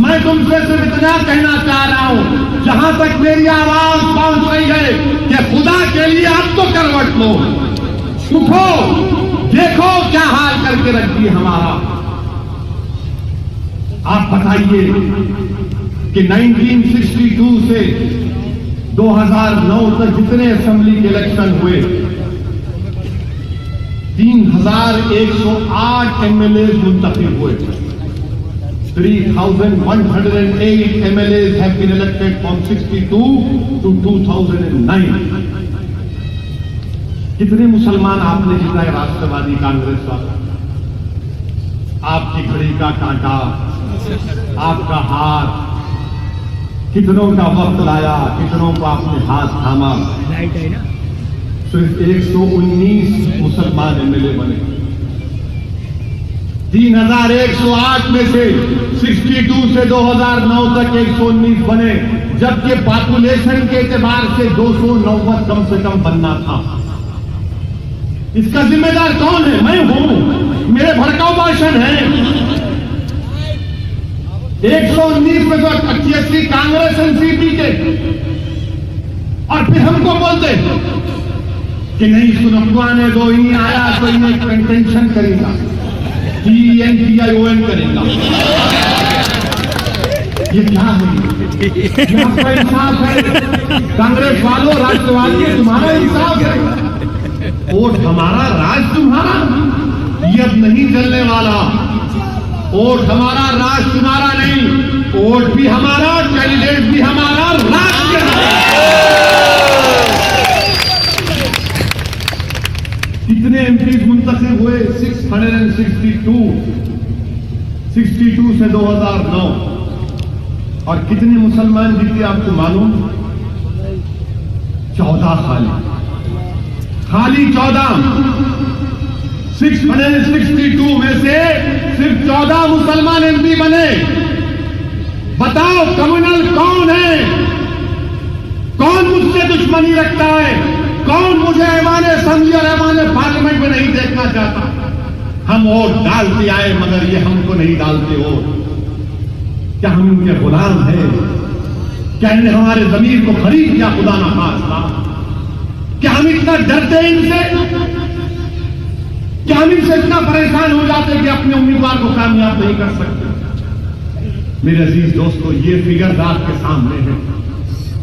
मैं तुमसे सिर्फ इतना कहना चाह रहा हूं, जहां तक मेरी आवाज पहुंच रही है कि खुदा के लिए अब तो करवट लो, उठो, देखो क्या हाल करके रख दी हमारा। आप बताइए कि 1962 से 2009 तक जितने असेंबली के इलेक्शन हुए, 3108 एमएलए मुंतखब हुए। 3108 MLAs have been elected from 62 to 2009. कितने मुसलमान आपने जिताए राष्ट्रवादी कांग्रेस वाला? आपकी घड़ी का कांटा, आपका हाथ, कितनों का वक्त लाया, कितनों को आपने हाथ थामा। सिर्फ 119 मुसलमान एमएलए बने। 3108 में से 62 से 2009 तक 119 बने, जबकि पॉपुलेशन के एतबार से 290 कम से कम बनना था। इसका जिम्मेदार कौन है? मैं हूं, मेरे भड़काऊ भाषण है। 119 में तो 88 कांग्रेस एनसीपी के, और फिर हमको बोलते कि नहीं सुनो, आने दो, इन्हीं आया तो इन्हें कंटेंशन करेगा, TNPION करेगा। ये क्या है? ये आपका इंसाफ है? कांग्रेस वालों, राष्ट्रवादी, तुम्हारा इंसाफ है? वोट हमारा, राज तुम्हारा। ये अब नहीं चलने वाला। वोट हमारा, राज तुम्हारा नहीं। वोट भी हमारा, कैंडिडेट भी हमारा, राज भी कितने एमपी मुंतखब हुए? 662 62 से 2009। और कितने मुसलमान जीते आपको मालूम? 14 खाली 14। 662 में से सिर्फ 14 मुसलमान एमपी बने। बताओ कम्युनल कौन है? कौन मुझसे दुश्मनी रखता है? कौन मुझे ऐवान असेंबली और ऐवान पार्लियामेंट में नहीं देखना चाहता? हम वोट डालते आए, मगर ये हमको नहीं डालते वोट। क्या हम इनके गुलाम हैं? क्या इन्हें हमारे जमीर को खरीद किया? खुदा ना खास्ता। क्या हम इतना डरते हैं इनसे? क्या हम इनसे इतना परेशान हो जाते हैं कि अपने उम्मीदवार को कामयाब नहीं कर सकते? मेरे अजीज दोस्तों, ये फिगर्स आपके सामने है।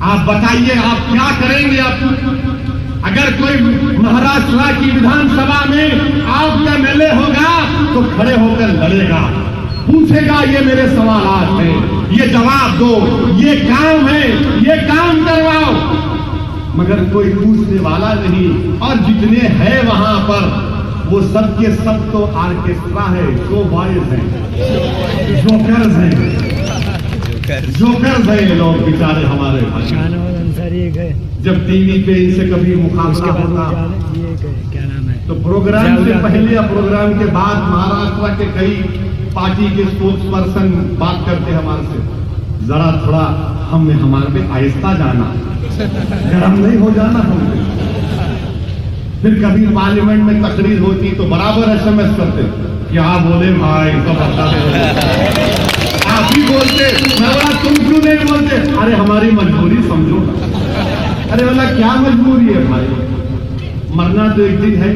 आप बताइए, आप क्या करेंगे? आप अगर कोई महाराष्ट्र की विधानसभा में आपका एमएलए होगा तो खड़े होकर लड़ेगा, पूछेगा ये मेरे सवालात हैं, ये जवाब दो, ये काम है, ये काम करवाओ, मगर कोई पूछने वाला नहीं। और जितने हैं वहां पर, वो सब के सब तो आर्केस्ट्रा है, शो बॉयज हैं, जोकर्स हैं, जोकर्स हैं ये लोग बेचारे हमारे भाई। जब टीवी पे इनसे कभी मुकाबला होता क्या नाम है, तो प्रोग्राम से पहले या प्रोग्राम के बाद महाराष्ट्र के कई पार्टी के स्पोक्स पर्सन बात करते हमारे से, जरा थोड़ा हमें हमारे पे आहिस्ता जाना, गरम नहीं हो जाना हमने। फिर कभी पार्लियामेंट में तकरीर होती तो बराबर SMS करते, क्या बोले भाई, तो बताते आप ही बोलते, मैं बोला तुम क्यों नहीं बोलते? अरे हमारी मजबूरी समझो। अरे बोला क्या मजबूरी है भाई, मरना तो एक दिन है।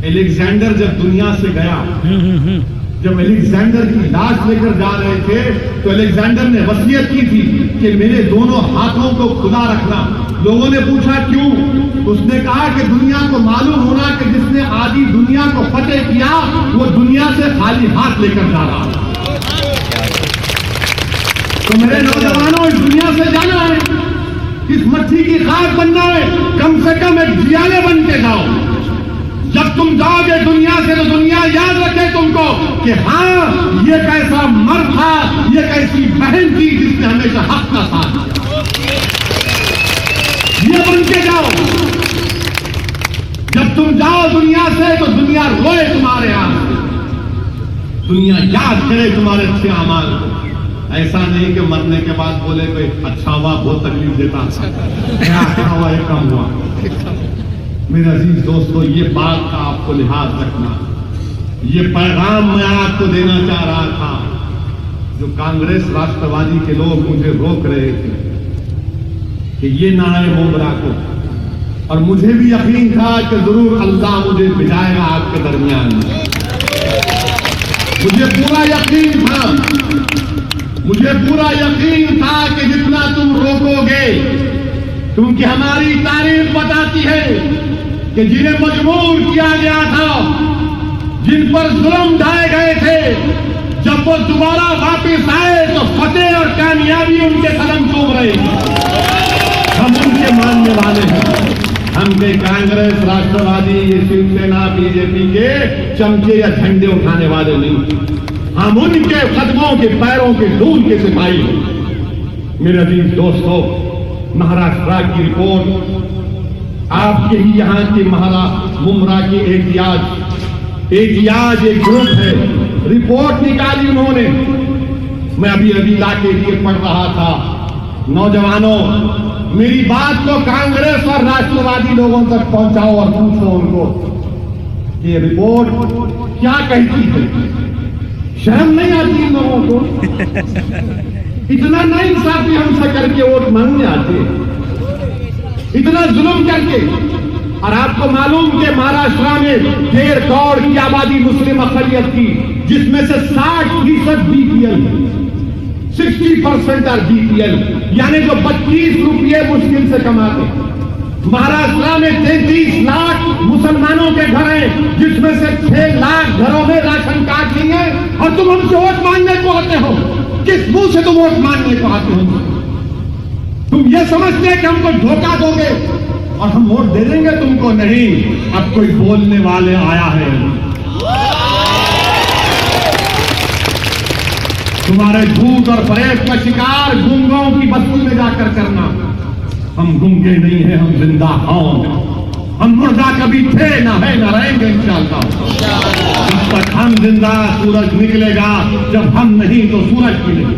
एलेक्जेंडर जब दुनिया से गया, जब अलेक्जेंडर की लाश लेकर जा रहे थे तो अलेक्जेंडर ने वसीयत की थी कि मेरे दोनों हाथों को खुला रखना। लोगों ने पूछा क्यों? उसने कहा कि दुनिया को मालूम होना कि जिसने आधी दुनिया को फतेह किया वो दुनिया से खाली हाथ लेकर जा रहा है। तो मेरे नौजवानों, इस दुनिया से जाना है, इस मट्टी की खाक बनना है, कम से कम एक जियाले बन के जाओ। जब तुम जाओगे दुनिया से तो दुनिया याद रखे तुमको कि हाँ, ये कैसा मर्द था, ये कैसी बहन थी जिसने हमेशा हक का साथ दिया। ये बन के जाओ। जब तुम जाओ दुनिया से तो दुनिया रोए तुम्हारे हाथ, दुनिया याद करे तुम्हारे अच्छे अमाल को। ऐसा नहीं कि मरने के बाद बोले कोई अच्छा हुआ, बहुत तकलीफ देता था, क्या अच्छा हुआ, ये कम हुआ। मेरे अजीज दोस्तों, ये बात का आपको लिहाज रखना, ये पैगाम मैं आपको देना चाह रहा था। जो कांग्रेस राष्ट्रवादी के लोग मुझे रोक रहे थे कि ये ना आए मुमरा को, और मुझे भी यकीन था कि जरूर अल्लाह मुझे भिजाएगा आपके दरमियान में। मुझे पूरा यकीन था, मुझे पूरा यकीन था कि जितना तुम रोकोगे, क्योंकि हमारी तारीख बताती है कि जिन्हें मजबूर किया गया था, जिन पर जुल्म ढाए गए थे, जब वो दोबारा वापस आए तो फतेह और कामयाबी उनके कदम चूम रहे। हम उनके मानने वाले हैं। हम के कांग्रेस, राष्ट्रवादी, ये शिवसेना, बीजेपी के चमचे या झंडे उठाने वाले नहीं। हम उनके कदमों के पैरों के धूल के सिपाही हैं। मेरे अजीज दोस्तों, महाराष्ट्र की रिपोर्ट आपके ही यहाँ के मुमरा के एहतियाज एक ग्रुप है, रिपोर्ट निकाली उन्होंने। मैं अभी इलाके लिए पढ़ रहा था। नौजवानों, मेरी बात को कांग्रेस और राष्ट्रवादी लोगों तक पहुंचाओ और पूछो उनको कि ये रिपोर्ट क्या कहती है। शर्म नहीं आती इन लोगों को? इतना नाइंसाफी हमसे करके वोट मांगने आते, इतना जुल्म करके। और आपको मालूम कि महाराष्ट्र में 1.5 करोड़ की आबादी मुस्लिम अकलियत की, जिसमें से 60% बीपीएल, 60% बीपीएल, यानी जो 25 रुपये मुश्किल से कमाते। महाराष्ट्र में 33 लाख मुसलमानों के घर हैं, जिसमें से 6 लाख घरों में राशन कार्ड नहीं है, और तुम हमसे वोट मांगने को आते हो। किस मुंह से तुम वोट मांगने को आते हो? तुम ये समझते हैं कि हमको धोखा दोगे और हम वोट दे देंगे तुमको? नहीं, अब कोई बोलने वाले आया है। तुम्हारे झूठ और फरेब का शिकार गूंगों की बस्ती में जाकर करना। हम गूंगे नहीं हैं, हम जिंदा हैं। हम मुर्दा कभी थे, ना है, ना रहेंगे इंशाअल्लाह। जब तक हम जिंदा, सूरज निकलेगा। जब हम नहीं तो सूरज मिलेगा।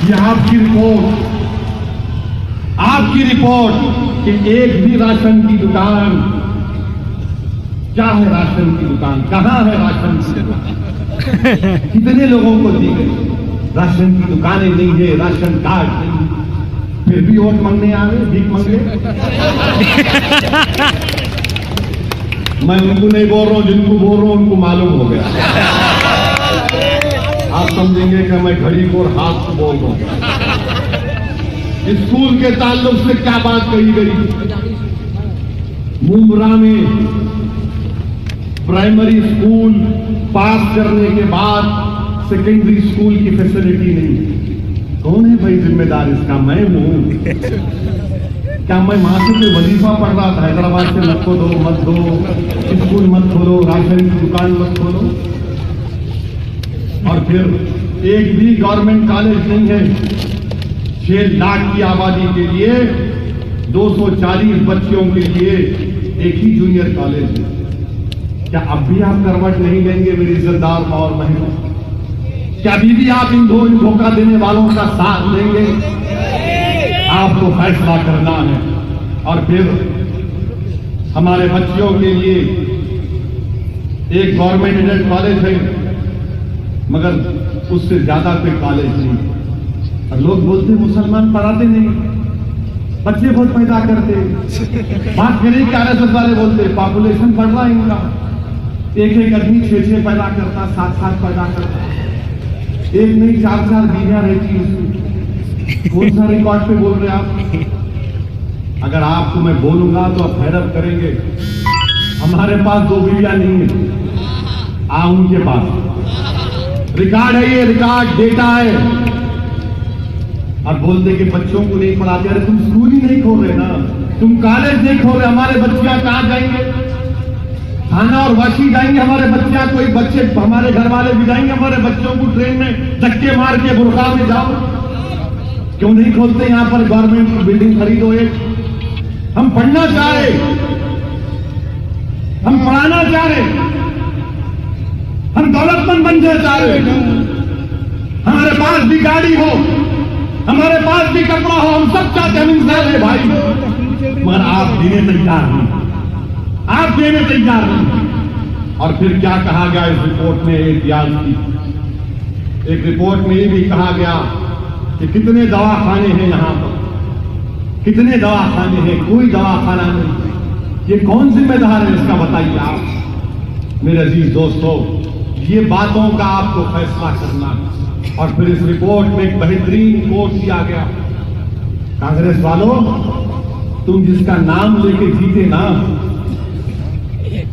यह आपकी रिपोर्ट कि एक भी राशन की दुकान, क्या है राशन की दुकान, कहां है राशन की दुकान? कितने लोगों को दी गई? राशन की दुकानें नहीं है, राशन कार्ड नहीं, फिर भी वोट मांगने आ रहे, भीख मांगे। मैं उनको नहीं बोल रहा हूं, जिनको बोल रहा हूं उनको मालूम हो गया। आप समझेंगे कि मैं घड़ी को और हाथ से बोल रहा हूं। स्कूल के ताल्लुक से क्या बात कही गई? मुमरा में प्राइमरी स्कूल पास करने के बाद सेकेंडरी स्कूल की फैसिलिटी नहीं। कौन है भाई जिम्मेदार इसका? मैं हूं। क्या मैं वहां से कोई वजीफा पढ़ रहा था हैदराबाद से, मत खोलो, मत दो, स्कूल मत खोलो, राशन की दुकान मत खोलो? और फिर एक भी गवर्नमेंट कॉलेज नहीं है। 6 लाख की आबादी के लिए 240 बच्चों के लिए एक ही जूनियर कॉलेज है। क्या अब भी आप करवट नहीं लेंगे मेरी इज्जतदार और महिला? क्या अभी भी आप इन धोखा देने वालों का साथ देंगे? आपको फैसला करना है। और फिर हमारे बच्चों के लिए एक गवर्नमेंट एडेड कॉलेज है, मगर उससे ज्यादा कोई कॉलेज नहीं। और लोग बोलते मुसलमान पढ़ाते नहीं, बच्चे बहुत पैदा करते। बात करें कि आरएसएस वाले बोलते पॉपुलेशन बढ़ रहा है इनका, एक एक आदमी 6-6 पैदा करता, 7-7 पैदा करता, एक नहीं 4-4 बीवियां रहती उसमें। कौन सा रिकॉर्ड पे बोल रहे आप? अगर आपको मैं बोलूंगा तो आप हैरत करेंगे। हमारे पास 2 बीवियां नहीं है, उनके पास रिकॉर्ड है, ये रिकॉर्ड डेटा है। और बोलते कि बच्चों को नहीं पढ़ाते। अरे तुम स्कूल ही नहीं खोल रहे ना, तुम कॉलेज नहीं खोल रहे, हमारे बच्चियां कहां जाएंगे? थाना और वाशी जाएंगे हमारे बच्चियां? कोई बच्चे हमारे घर वाले भी जाएंगे हमारे बच्चों को ट्रेन में धक्के मार के बुरखा में जाओ? क्यों नहीं खोलते? यहां पर गवर्नमेंट की बिल्डिंग खरीदो एक। हम पढ़ना चाह रहे, हम पढ़ाना चाह रहे, हम दौलतमंद बनना चाह रहे। हमारे पास भी गाड़ी हो, हमारे पास भी कपड़ा हो, हम सब चाहते हैं इंसान है भाई, मगर आप देने तैयार नहीं, आप देने तैयार नहीं। और फिर क्या कहा गया इस रिपोर्ट में? इतिहास की एक रिपोर्ट में ये भी कहा गया कि कितने दवाखाने हैं यहां पर, कितने दवाखाने हैं, कोई दवाखाना नहीं। ये कौन जिम्मेदार है इसका बताइए आप। मेरे अजीज दोस्तों, ये बातों का आपको फैसला करना। और फिर इस रिपोर्ट में एक बेहतरीन कोट दिया गया, कांग्रेस वालों, तुम जिसका नाम लेके जीते ना,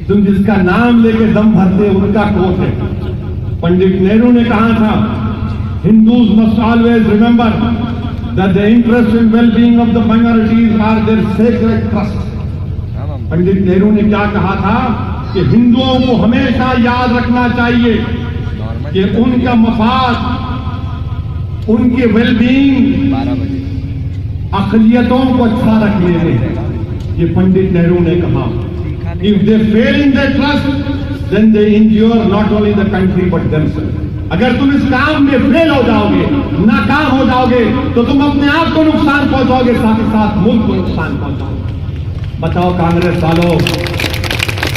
तुम जिसका नाम लेके दम भरते, उनका कोट है। पंडित नेहरू ने कहा था, Hindus must always remember that the interest in well being of the minorities are their sacred trust. Pandit Nehru ने क्या कहा था कि हिंदुओं को हमेशा याद रखना चाहिए कि उनका मफाद, उनके वेलबींग, अक़लियतों को अच्छा रखने में, ये पंडित नेहरू ने कहा। If they fail in the trust then they ensure not only the country but themselves. अगर तुम इस काम में फेल हो जाओगे, नाकाम हो जाओगे, तो तुम अपने आप को नुकसान पहुंचाओगे, साथ ही साथ मुल्क को नुकसान पहुंचाओगे। बताओ कांग्रेस वालों,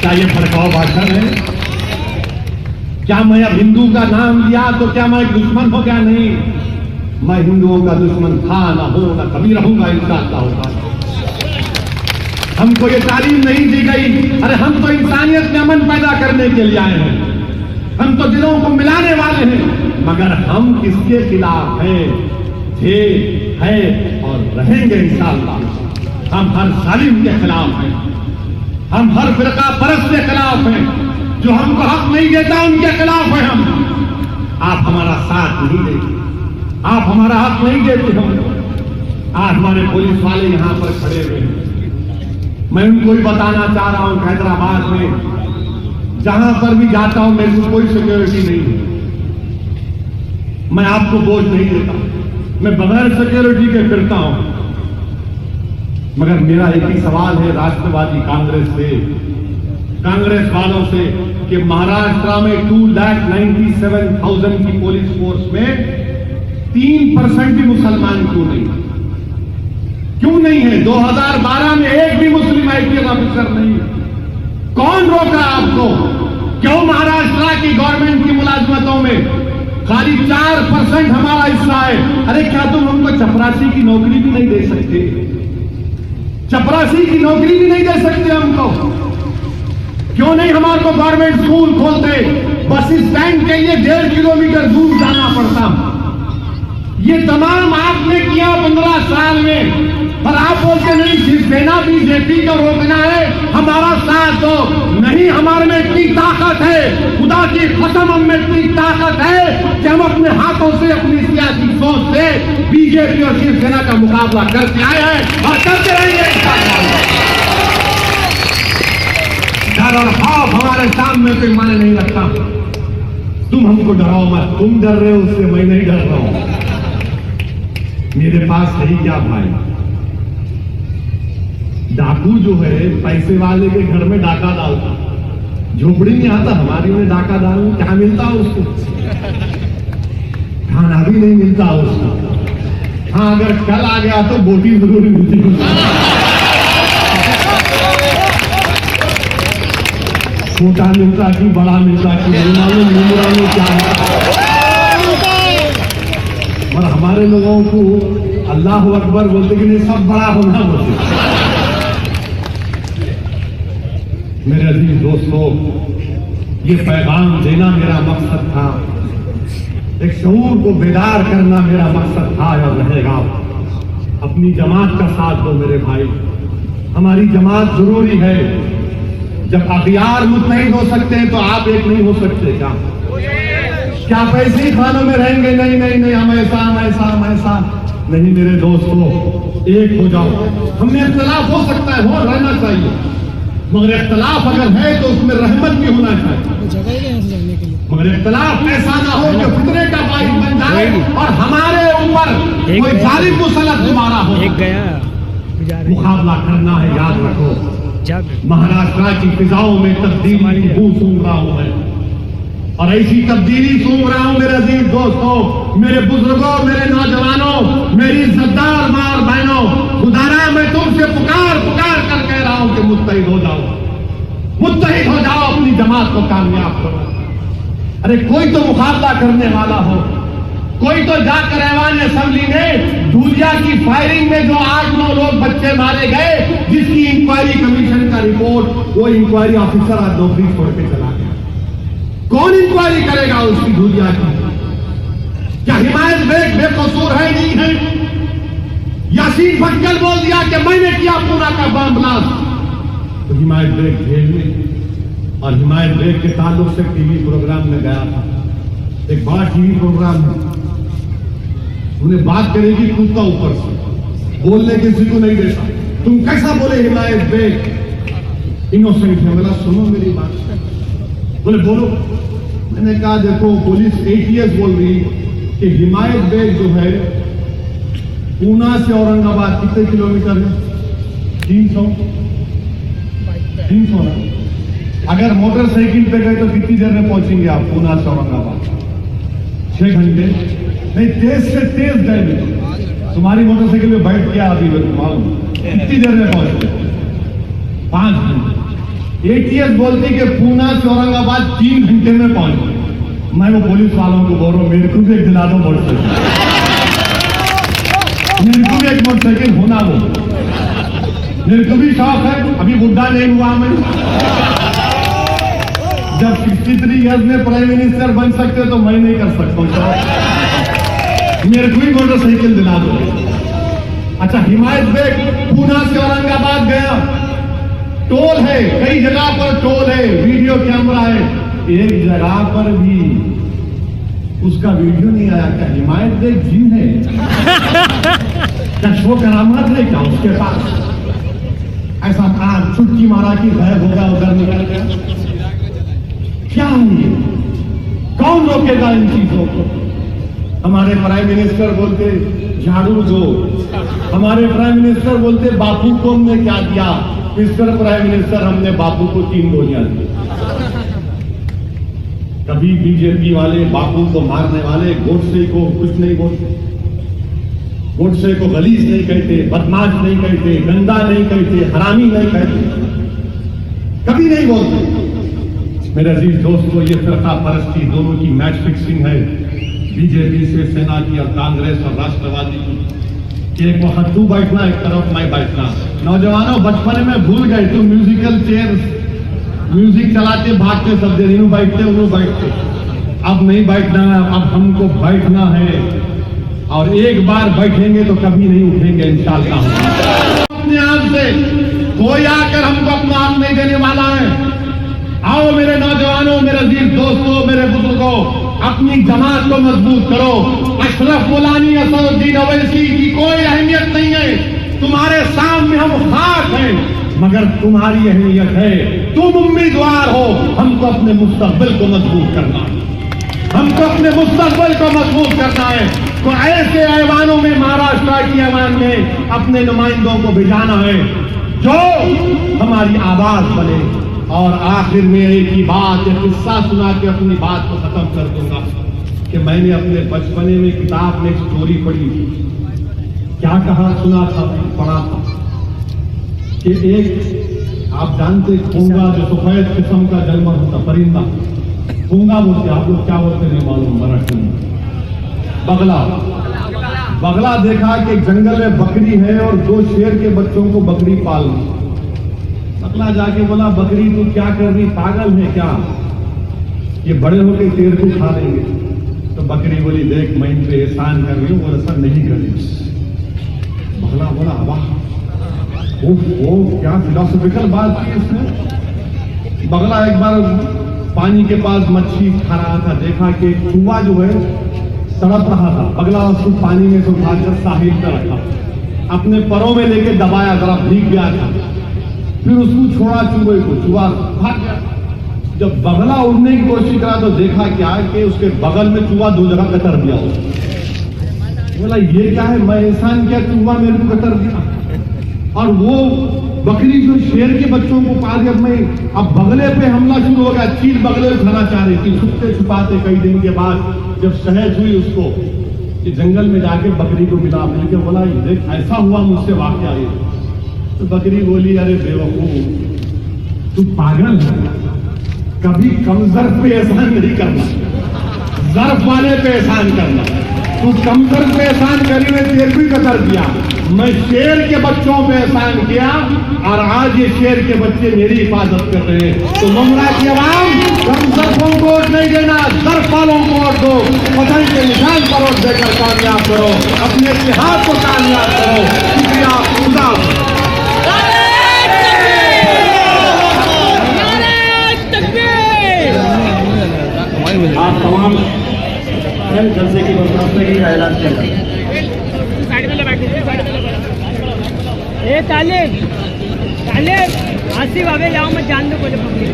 क्या ये भड़काऊ भाषण है? क्या मैं अब हिंदू का नाम लिया तो क्या मैं दुश्मन हो गया? नहीं, मैं हिंदुओं का दुश्मन था, ना हो, ना कभी रहूंगा इंशाअल्लाह होगा। हमको ये तालीम नहीं दी गई। अरे हम तो इंसानियत में अमन पैदा करने के लिए आए हैं, हम तो दिलों को मिलाने वाले हैं, मगर हम किसके खिलाफ हैं? थे, है और रहेंगे इंशाअल्लाह। हम हर जालिम के खिलाफ हैं, हम हर फिरका परस्त के खिलाफ हैं, जो हमको हक नहीं देता उनके खिलाफ है हम। आप हमारा साथ नहीं देते, आप हमारा हक नहीं देते हम। आज हमारे पुलिस वाले यहां पर खड़े हुए हैं, मैं उनको ही बताना चाह रहा हूं, हैदराबाद में जहां पर भी जाता हूं मेरे को कोई सिक्योरिटी नहीं है। मैं आपको बोझ नहीं देता, मैं बगैर सिक्योरिटी के फिरता हूं। मगर मेरा एक ही सवाल है राष्ट्रवादी कांग्रेस से, कांग्रेस वालों से, कि महाराष्ट्र में 2,97,000 की पुलिस फोर्स में 3% भी मुसलमान क्यों नहीं? क्यों नहीं है? 2012 में एक भी मुस्लिम आईपीएस ऑफिसर नहीं। कौन रोका आपको? क्यों महाराष्ट्र की गवर्नमेंट की मुलाजमतों में खाली 4% हमारा हिस्सा है? अरे क्या तुम हमको चपरासी की नौकरी भी नहीं दे सकते? चपरासी की नौकरी भी नहीं दे सकते हमको? क्यों नहीं हमारे को गवर्नमेंट स्कूल खोलते? बस स्टैंड के लिए 1.5 किलोमीटर दूर जाना पड़ता। ये तमाम आपने किया 15 साल में, पर आप बोलते नहीं शिवसेना बीजेपी को रोकना है, हमारा साथ दो। नहीं, हमारे में इतनी ताकत है, खुदा की कसम हम में इतनी ताकत है कि हम अपने हाथों से, अपनी सियासी सोच से बीजेपी और शिवसेना का मुकाबला करते आए हैं और करते रहेंगे। डर और खौफ हमारे सामने कोई माने नहीं रखता। तुम हमको डराओ मत, तुम डर रहे हो उससे, मैं नहीं डर रहा हूं। मेरे पास है क्या भाई? डाकू जो है पैसे वाले के घर में डाका डालता, झोपड़ी में आता, हमारी में डाका डालू, क्या मिलता उसको? खाना भी नहीं मिलता उसको। हाँ, अगर कल आ गया तो बोटी जरूर मिलती है। छोटा मिलता कि बड़ा मिलता कि मुमरा में क्या है? और हमारे लोगों को अल्लाह अकबर बोलते कि नहीं, सब बड़ा होना बोलते। मेरे अजीज दोस्तों, ये पैगाम देना मेरा मकसद था, एक शऊर को बेदार करना मेरा मकसद था और रहेगा। अपनी जमात का साथ दो मेरे भाई, हमारी जमात जरूरी है। जब अखियार मुत्तहिद हो सकते हैं तो आप एक नहीं हो सकते क्या आप ऐसे ही खानों में रहेंगे? नहीं नहीं नहीं, हम ऐसा नहीं मेरे दोस्तों, एक हो जाओ। हमें इख्तलाफ हो सकता है, हो रहना चाहिए, मगर इख्तलाफ अगर है तो उसमें रहमत भी होना चाहिए। मगर इख्तलाफ ऐसा ना हो कि फितरे का बाइस बन जाए और हमारे ऊपर कोई जालिम मुसल्लत दोबारा हो। मुकाबला करना है, याद रखो। महाराष्ट्र की फिजाओं में तब्दीली की बू सूंघ रहा हूं मैं, और ऐसी तब्दीली सूंघ रहा हूं मेरे अजीज दोस्तों, मेरे बुजुर्गों, मेरे नौजवानों, मेरी इज्जतदार माँ और बहनों, खुदारा मैं तुमसे पुकार कर कह रहा हूं कि मुत्तहिद हो जाओ, मुत्तहिद हो जाओ, अपनी जमात को कामयाब करो। अरे कोई तो मुकाबला करने वाला हो, कोई तो जाकर ऐवान असेंबली में धूलिया की फायरिंग में जो 8-9 लोग बच्चे मारे गए, जिसकी इंक्वायरी कमीशन का रिपोर्ट, वो इंक्वायरी ऑफिसर आज नौकरी छोड़ के चला गया। कौन इंक्वायरी करेगा उसकी धूलिया की? क्या हिमायत बेग बेकसूर है? नहीं है। यासीन भटकल बोल दिया कि मैंने किया पूरा का बम ब्लास्ट, तो हिमायत बेग जेल में। और हिमायत बेग के ताल्लुक से टीवी प्रोग्राम में गया था, एक बड़ा टीवी प्रोग्राम है, उन्हें बात करेगी कूदता ऊपर से, बोलने किसी को नहीं देता। तुम कैसा बोले हिमायत बेग इनोसेंट है? बोला सुनो मेरी बात। बोले बोलो। मैंने कहा देखो, पुलिस ATS बोल रही कि हिमायत बेग जो है पूना से औरंगाबाद कितने किलोमीटर है? 300 ना। अगर मोटरसाइकिल पे गए तो कितनी देर में पहुंचेंगे आप पूना से औरंगाबाद? 6 घंटे नहीं, तेज से तेज गए। तुम्हारी मोटरसाइकिल में बैठ गया अभी मालूम कितनी देर में पहुंचे? 5 घंटे। ATS बोलती कि पूना से औरंगाबाद 3 घंटे में पहुंच। मैं वो पुलिस वालों को बोल रहा हूं, मेरे को भी एक दिला दो मोटरसाइकिल, मेरे को भी एक मोटरसाइकिल होना वो, मेरे को भी शौक है। अभी बुढ़ा नहीं हुआ मैं, जब 63 ईयर्स में प्राइम मिनिस्टर बन सकते तो मैं नहीं कर सकता। मेरे को भी मोटरसाइकिल दिला दो। अच्छा, हिमायत बेग पूना से औरंगाबाद गया, टोल है, कई जगह पर टोल है, वीडियो कैमरा है, एक जगह पर भी उसका वीडियो नहीं आया। क्या हिमायत बेग जी है? क्या शो करामात है क्या उसके पास? ऐसा काम छुटकी मारा कि गायब होगा, उधर निकल गया। क्या है ये? कौन रोकेगा इन चीजों को? हमारे प्राइम मिनिस्टर बोलते झाड़ू दो, हमारे प्राइम मिनिस्टर बोलते बापू को हमने क्या दिया? मिस्टर प्राइम मिनिस्टर, हमने बापू को 3 गोलियां दी। कभी बीजेपी वाले बापू को मारने वाले गोडसे को कुछ नहीं बोलते, गोडसे को गलीज नहीं कहते, बदमाश नहीं कहते, गंदा नहीं कहते, हरामी नहीं कहते, कभी नहीं बोलते। मेरे अजीज दोस्तों, ये फिरका परस्ती दोनों की मैच फिक्सिंग है, बीजेपी से सेना की और कांग्रेस और राष्ट्रवादी की। एक वक्त तू बैठना, एक तरफ मैं बैठना। नौजवानों, बचपन में भूल गए तुम म्यूजिकल चेयर, म्यूजिक चलाते भागते सब देर, इन्हों बैठते उन्हों बैठते। अब नहीं बैठना है, अब हमको बैठना है, और एक बार बैठेंगे तो कभी नहीं उठेंगे इंशाअल्लाह। अपने आप से कोई आकर हमको अपना हाथ नहीं देने वाला है। आओ मेरे नौजवानों, मेरे अजीज दोस्तों, मेरे बुजुर्गों, अपनी जमात को मजबूत करो। अशरफ मुलानी, असदुद्दीन ओवैसी की कोई अहमियत नहीं है, तुम्हारे सामने हम खाक हैं, मगर तुम्हारी अहमियत है। तुम उम्मीदवार हो, हमको अपने मुस्तकबिल को मजबूत करना है, हमको अपने मुस्तकबिल को मजबूत करना है। तो ऐसे ऐवानों में, महाराष्ट्र की ऐवान में अपने नुमाइंदों को भिजाना है जो हमारी आवाज बने। और आखिर में एक ही बात, एक किस्सा सुना के अपनी बात को खत्म कर दूंगा कि मैंने अपने बचपने में किताब में स्टोरी पढ़ी। क्या कहा सुना था, पढ़ा था कि एक, आप जानते खूंगा जो सफेद किस्म का जानवर होता, परिंदा, खूंगा बोलते, आप लोग क्या बोलते नहीं मालूम मराठी में, बगला। बगला देखा कि जंगल में बकरी है और 2 शेर के बच्चों को बकरी पाल रही। बगला जाके बोला, बकरी तू क्या कर रही, पागल है क्या? ये बड़े होकर तेरे को खा लेंगे। तो बकरी बोली, देख मैं इन पे एहसान कर रही हूँ और ऐसा नहीं करेंगे। बगला बोला, वाह वो क्या फिलोसफिकल बात की इसने। बगला एक बार पानी के पास मच्छी खा रहा था, देखा कि चूहा जो है तड़प रहा था। बगला उसको पानी में से उठाकर साहिल पर रखा, अपने परों में लेके दबाया, जरा भीग गया था। फिर उसको छोड़ा चूहे को, चूहा भाग गया। जब बगला उड़ने की कोशिश करा तो देखा क्या कि उसके बगल में चूहा 2 जगह कतर दिया उसने। बोला ये क्या है, मैं एहसान किया, चूहा मेरे को कतर दिया। और वो बकरी जो शेर के बच्चों को पा गया, अब बगले पे हमला शुरू हो गया। चील बगले को खाना चाह रही थी। छुपते छुपाते कई दिन के बाद जब सहज हुई उसको कि जंगल में जाके बकरी को मिला, मिलकर बोला देख ऐसा हुआ मुझसे वाकया ये। तो बकरी बोली, अरे बेवकूफ तू पागल है, कभी कम ज़र्फ पे एहसान नहीं करना, ज़र्फ वाले पे एहसान करना। तू कम ज़र्फ पे एहसान करी ने तेरे भी कतर दिया। मैं शेर के बच्चों पे एहसान किया और आज ये शेर के बच्चे मेरी हिफाजत कर रहे हैं। तो मुमरा की आवाम, कम ज़र्फों को वोट नहीं देना, ज़र्फ वालों को वोट दो। पतन के निशान पर वोट देकर कामयाब करो, अपने इतिहास को कामयाब करो। शुक्रिया, खुदा। आप तमाम जलसे की बरकरार की ऐलान कर रहे हैं। तालिब आसिफ आगे जाओ, मत जान दो बोले पब्लिक।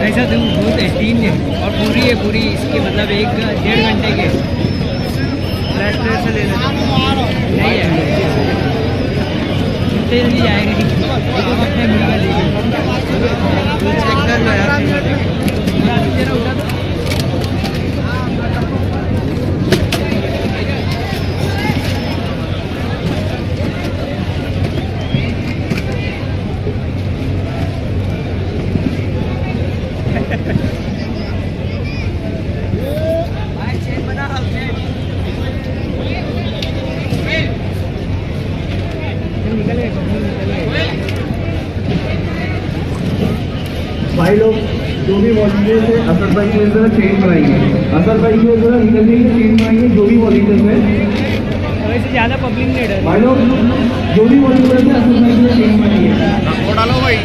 ऐसा तुम बहुत 3 और पूरी इसके मतलब 1-1.5 घंटे के फ्लैश से ले लेना नहीं है, जल्दी जाएगी अपने मिल लेगी। चेक कर लो यार, तेरा उठा दो। भाई लोग जो भी वॉलंटियर्स है असद भाई के जरा चेंज कराइए, असद भाई के जरा निकलने के चेंज कराइए। जो भी वॉलंटियर्स है वैसे ज़्यादा पब्लिक नहीं डर भाई लोग, जो भी वॉलंटियर्स है असद भाई के चेंज कराइए। डालो भाई।